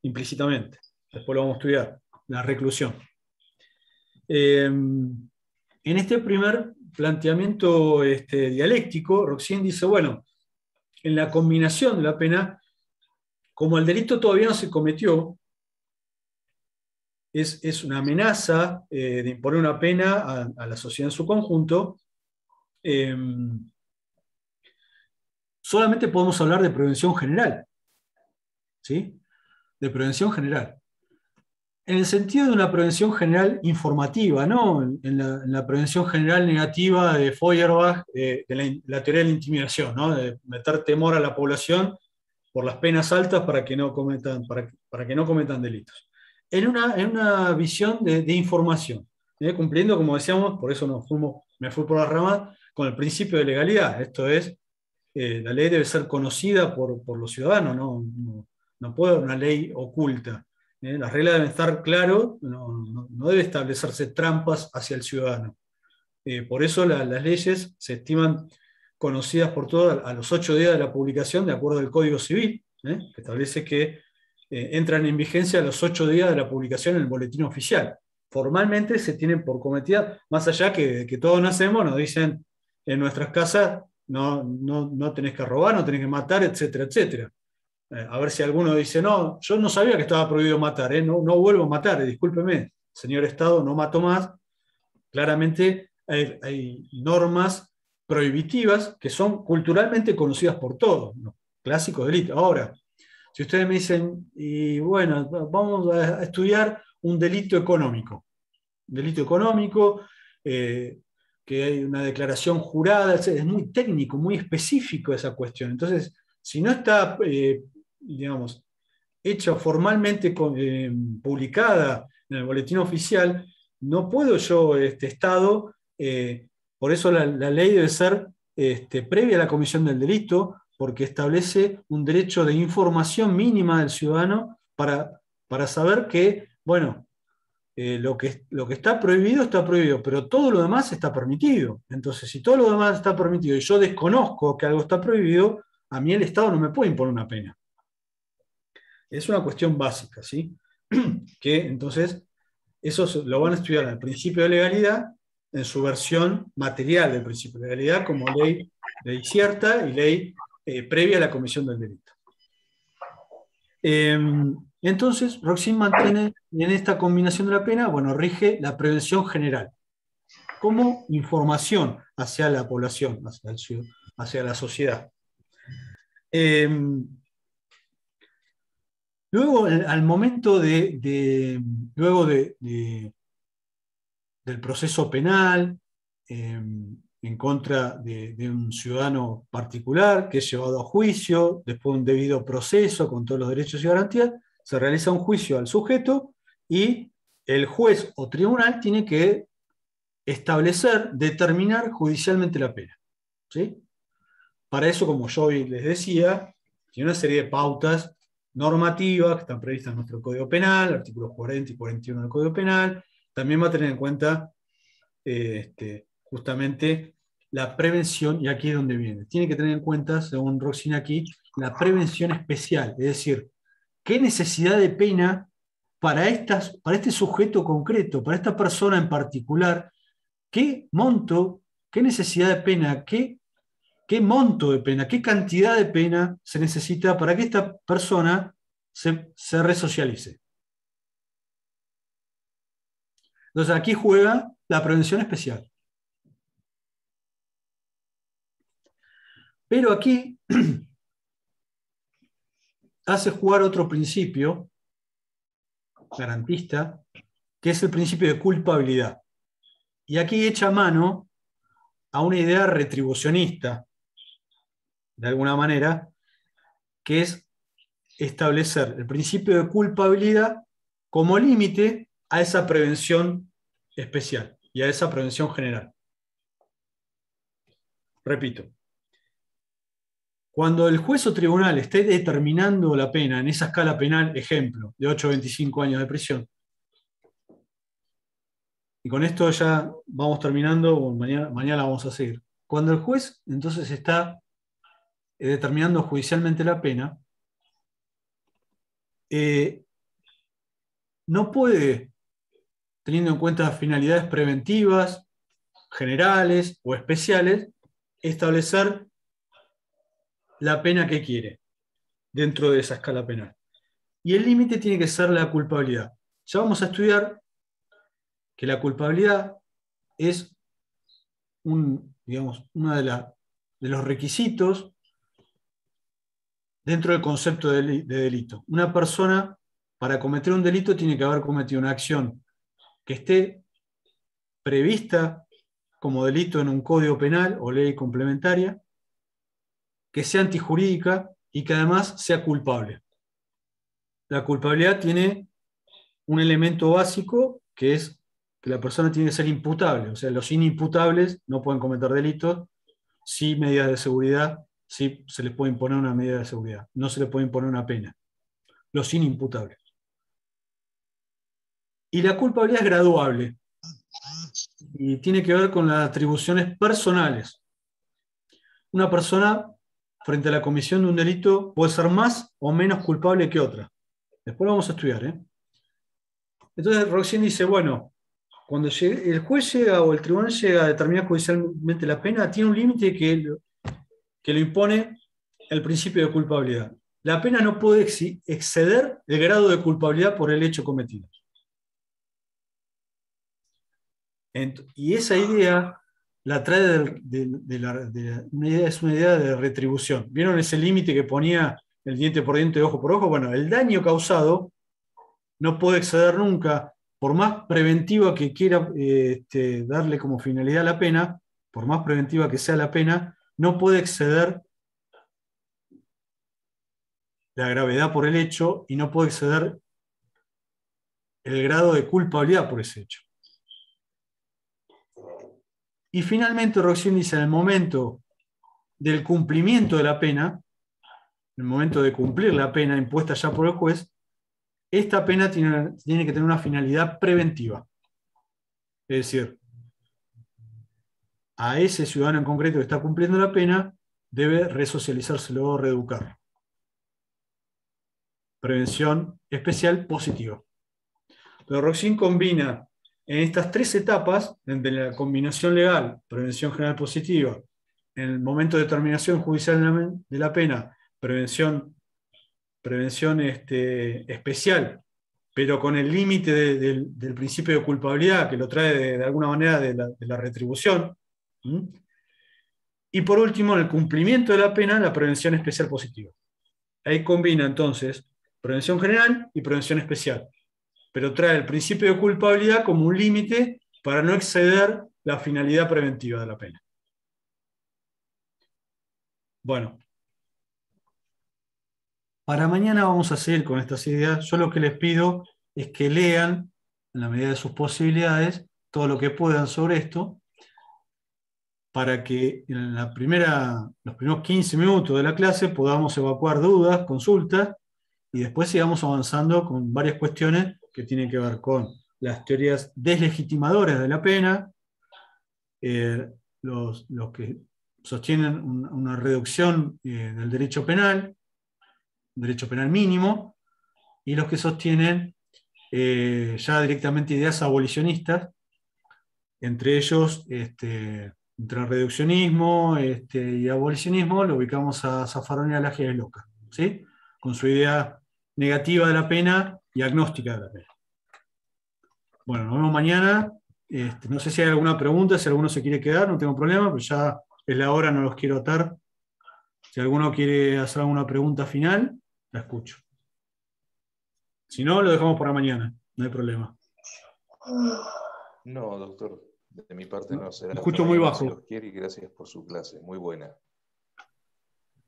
implícitamente. Después lo vamos a estudiar, la reclusión. En este primer planteamiento dialéctico, Roxin dice, bueno, en la combinación de la pena, como el delito todavía no se cometió, es una amenaza de imponer una pena a la sociedad en su conjunto, solamente podemos hablar de prevención general, ¿sí? De prevención general. En el sentido de una prevención general informativa, ¿no? En la prevención general negativa de Feuerbach, de la teoría de la intimidación, ¿no? De meter temor a la población por las penas altas para que no cometan delitos. En una visión de información, cumpliendo, como decíamos, por eso me fui por las ramas, con el principio de legalidad. Esto es, la ley debe ser conocida por los ciudadanos, no puede haber una ley oculta. Las reglas deben estar claras, no debe establecerse trampas hacia el ciudadano. Por eso las leyes se estiman conocidas por todos a los 8 días de la publicación, de acuerdo al Código Civil, que establece que entran en vigencia a los 8 días de la publicación en el boletín oficial. Formalmente se tienen por cometida, más allá que todos nacemos, nos dicen en nuestras casas, no tenés que robar, no tenés que matar, etcétera, etcétera. A ver si alguno dice, no, yo no sabía que estaba prohibido matar, no vuelvo a matar, discúlpeme, señor Estado, no mato más. Claramente hay normas prohibitivas que son culturalmente conocidas por todos, ¿no? Clásicos delitos. Ahora, si ustedes me dicen, y bueno, vamos a estudiar un delito económico, que hay una declaración jurada, es muy técnico, muy específico esa cuestión. Entonces, si no está, digamos, hecha formalmente publicada en el boletín oficial, no puedo yo, Estado, por eso la ley debe ser previa a la comisión del delito, porque establece un derecho de información mínima del ciudadano para saber que, bueno, lo que está prohibido, pero todo lo demás está permitido. Entonces, si todo lo demás está permitido y yo desconozco que algo está prohibido, a mí el Estado no me puede imponer una pena. Es una cuestión básica, ¿sí? Que entonces, eso lo van a estudiar en el principio de legalidad, en su versión material del principio de legalidad, como ley cierta y ley previa a la comisión del delito. Entonces, Roxin mantiene en esta combinación de la pena, bueno, rige la prevención general, como información hacia la población, hacia la sociedad. Luego, al momento luego del proceso penal, en contra de un ciudadano particular que es llevado a juicio, después de un debido proceso con todos los derechos y garantías, se realiza un juicio al sujeto y el juez o tribunal tiene que determinar judicialmente la pena, ¿sí? Para eso, como yo hoy les decía, tiene una serie de pautas normativas que están previstas en nuestro Código Penal, artículos 40 y 41 del Código Penal. También va a tener en cuenta justamente la prevención, y aquí es donde viene. Tiene que tener en cuenta, según Roxin aquí, la prevención especial, es decir, qué necesidad de pena para este sujeto concreto, para esta persona en particular, qué monto, qué necesidad de pena, qué monto de pena, qué cantidad de pena se necesita para que esta persona se resocialice. Entonces aquí juega la prevención especial. Pero aquí hace jugar otro principio garantista, que es el principio de culpabilidad. Y aquí echa mano a una idea retribucionista, de alguna manera, que es establecer el principio de culpabilidad como límite a esa prevención especial y a esa prevención general. Repito, cuando el juez o tribunal esté determinando la pena en esa escala penal, ejemplo, de 8 a 25 años de prisión, y con esto ya vamos terminando, mañana vamos a seguir. Cuando el juez entonces está determinando judicialmente la pena, no puede, teniendo en cuenta finalidades preventivas, generales o especiales, establecer la pena que quiere dentro de esa escala penal. Y el límite tiene que ser la culpabilidad. Ya vamos a estudiar que la culpabilidad es uno de los requisitos dentro del concepto de delito. Una persona, para cometer un delito, tiene que haber cometido una acción que esté prevista como delito en un código penal o ley complementaria, que sea antijurídica y que además sea culpable. La culpabilidad tiene un elemento básico, que es que la persona tiene que ser imputable. O sea, los inimputables no pueden cometer delitos, sí medidas de seguridad, sí se les puede imponer una medida de seguridad, no se les puede imponer una pena. Los inimputables. Y la culpabilidad es graduable y tiene que ver con las atribuciones personales. Una persona, frente a la comisión de un delito, puede ser más o menos culpable que otra. Después lo vamos a estudiar, ¿eh? Entonces Roxin dice, bueno, cuando el juez llega o el tribunal llega a determinar judicialmente la pena, tiene un límite que lo impone el principio de culpabilidad. La pena no puede exceder el grado de culpabilidad por el hecho cometido. Y esa idea la trae es una idea de retribución. ¿Vieron ese límite que ponía el diente por diente, ojo por ojo? Bueno, el daño causado no puede exceder nunca, por más preventiva que quiera darle como finalidad la pena, por más preventiva que sea la pena, no puede exceder la gravedad por el hecho y no puede exceder el grado de culpabilidad por ese hecho. Y finalmente Roxin dice, en el momento del cumplimiento de la pena, en el momento de cumplir la pena impuesta ya por el juez, esta pena tiene que tener una finalidad preventiva. Es decir, a ese ciudadano en concreto que está cumpliendo la pena, debe resocializárselo o reeducar. Prevención especial positiva. Pero Roxin combina en estas tres etapas, entre la combinación legal, prevención general positiva, en el momento de determinación judicial de la pena, prevención especial, pero con el límite del principio de culpabilidad, que lo trae de alguna manera de la retribución. Y por último, en el cumplimiento de la pena, la prevención especial positiva. Ahí combina entonces prevención general y prevención especial, pero trae el principio de culpabilidad como un límite para no exceder la finalidad preventiva de la pena. Bueno, para mañana vamos a seguir con estas ideas. Yo lo que les pido es que lean, en la medida de sus posibilidades, todo lo que puedan sobre esto, para que en los primeros 15 minutos de la clase podamos evacuar dudas, consultas, y después sigamos avanzando con varias cuestiones que tienen que ver con las teorías deslegitimadoras de la pena, los que sostienen una reducción del derecho penal mínimo, y los que sostienen ya directamente ideas abolicionistas, entre ellos, entre reduccionismo y abolicionismo, lo ubicamos a Zaffaroni y a Lagia de Loca, ¿sí? Con su idea negativa de la pena y agnóstica de la pena. Bueno, nos vemos mañana. No sé si hay alguna pregunta, si alguno se quiere quedar, no tengo problema, pero ya es la hora, no los quiero atar Si alguno quiere hacer alguna pregunta final, la escucho. Si no, lo dejamos para mañana, no hay problema. No, doctor, de mi parte no será. Escucho muy bajo. Si los quiere, y gracias por su clase, muy buena.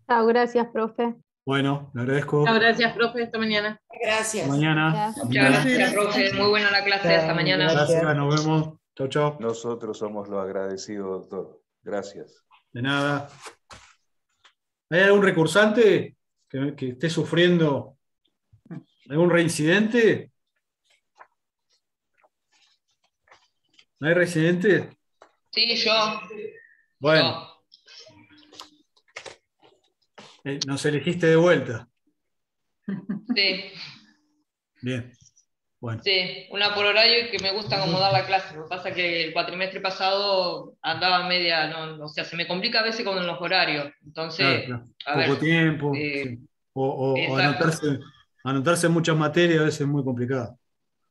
Chao, gracias, profe. Bueno, le agradezco. Chao, gracias, profe, hasta mañana. Gracias. Hasta mañana. Muchas gracias, profe, muy buena la clase, hasta mañana. Gracias, nos vemos. Chau, chau. Nosotros somos los agradecidos, doctor. Gracias. De nada. ¿Hay algún recursante que esté sufriendo algún reincidente? ¿No hay reincidente? Sí, yo. Bueno. Nos elegiste de vuelta. Sí. Bien. Bueno. Sí, una por horario y que me gusta como dar la clase. Lo que pasa es que el cuatrimestre pasado andaba media, no, o sea, se me complica a veces con los horarios. Entonces, claro. a ver, Poco tiempo. Sí. O anotarse en muchas materias a veces es muy complicado.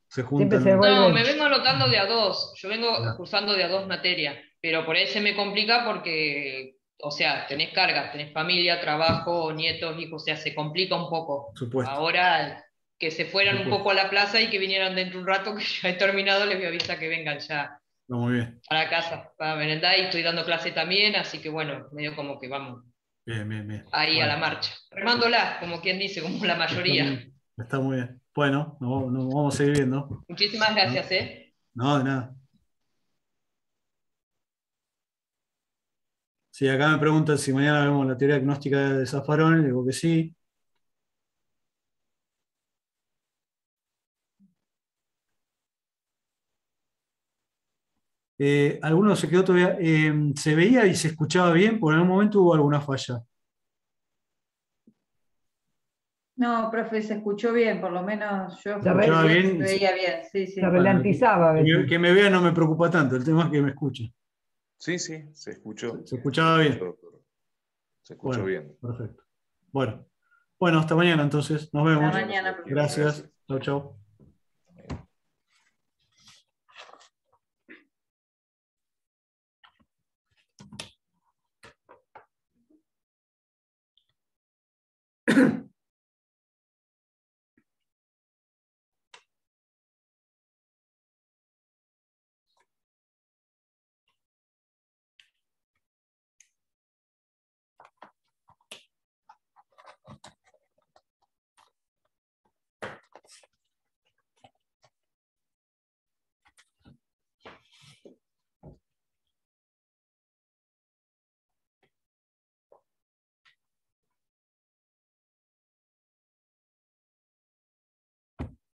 Se juntan. No, me vengo anotando de a dos. Yo vengo cursando de a dos materias, pero por ahí se me complica porque, o sea, tenés cargas, tenés familia, trabajo, nietos, hijos, o sea, se complica un poco. Supuesto. Ahora que se fueran un poco a la plaza y que vinieran dentro de un rato, que ya he terminado, les voy a avisar que vengan ya muy bien. a la casa para merendar, y estoy dando clase también, así que bueno, medio como que vamos bien. ahí a la marcha, remándola, como quien dice, como la mayoría. Está muy bien. Bueno, nos vamos a seguir viendo. Muchísimas gracias, No, de nada. Sí, acá me preguntan si mañana vemos la teoría agnóstica de Zaffaroni, le digo que sí. Alguno se quedó todavía. ¿Se veía y se escuchaba bien? ¿Por algún momento hubo alguna falla? No, profe, se escuchó bien, por lo menos yo se veía bien. Sí, sí. Se ralentizaba. Que me vea no me preocupa tanto, el tema es que me escuche. Sí, se escuchó. Se escuchaba bien. Se escuchó bien. Perfecto. Bueno, hasta mañana entonces. Nos vemos. Hasta mañana, Gracias. Chau.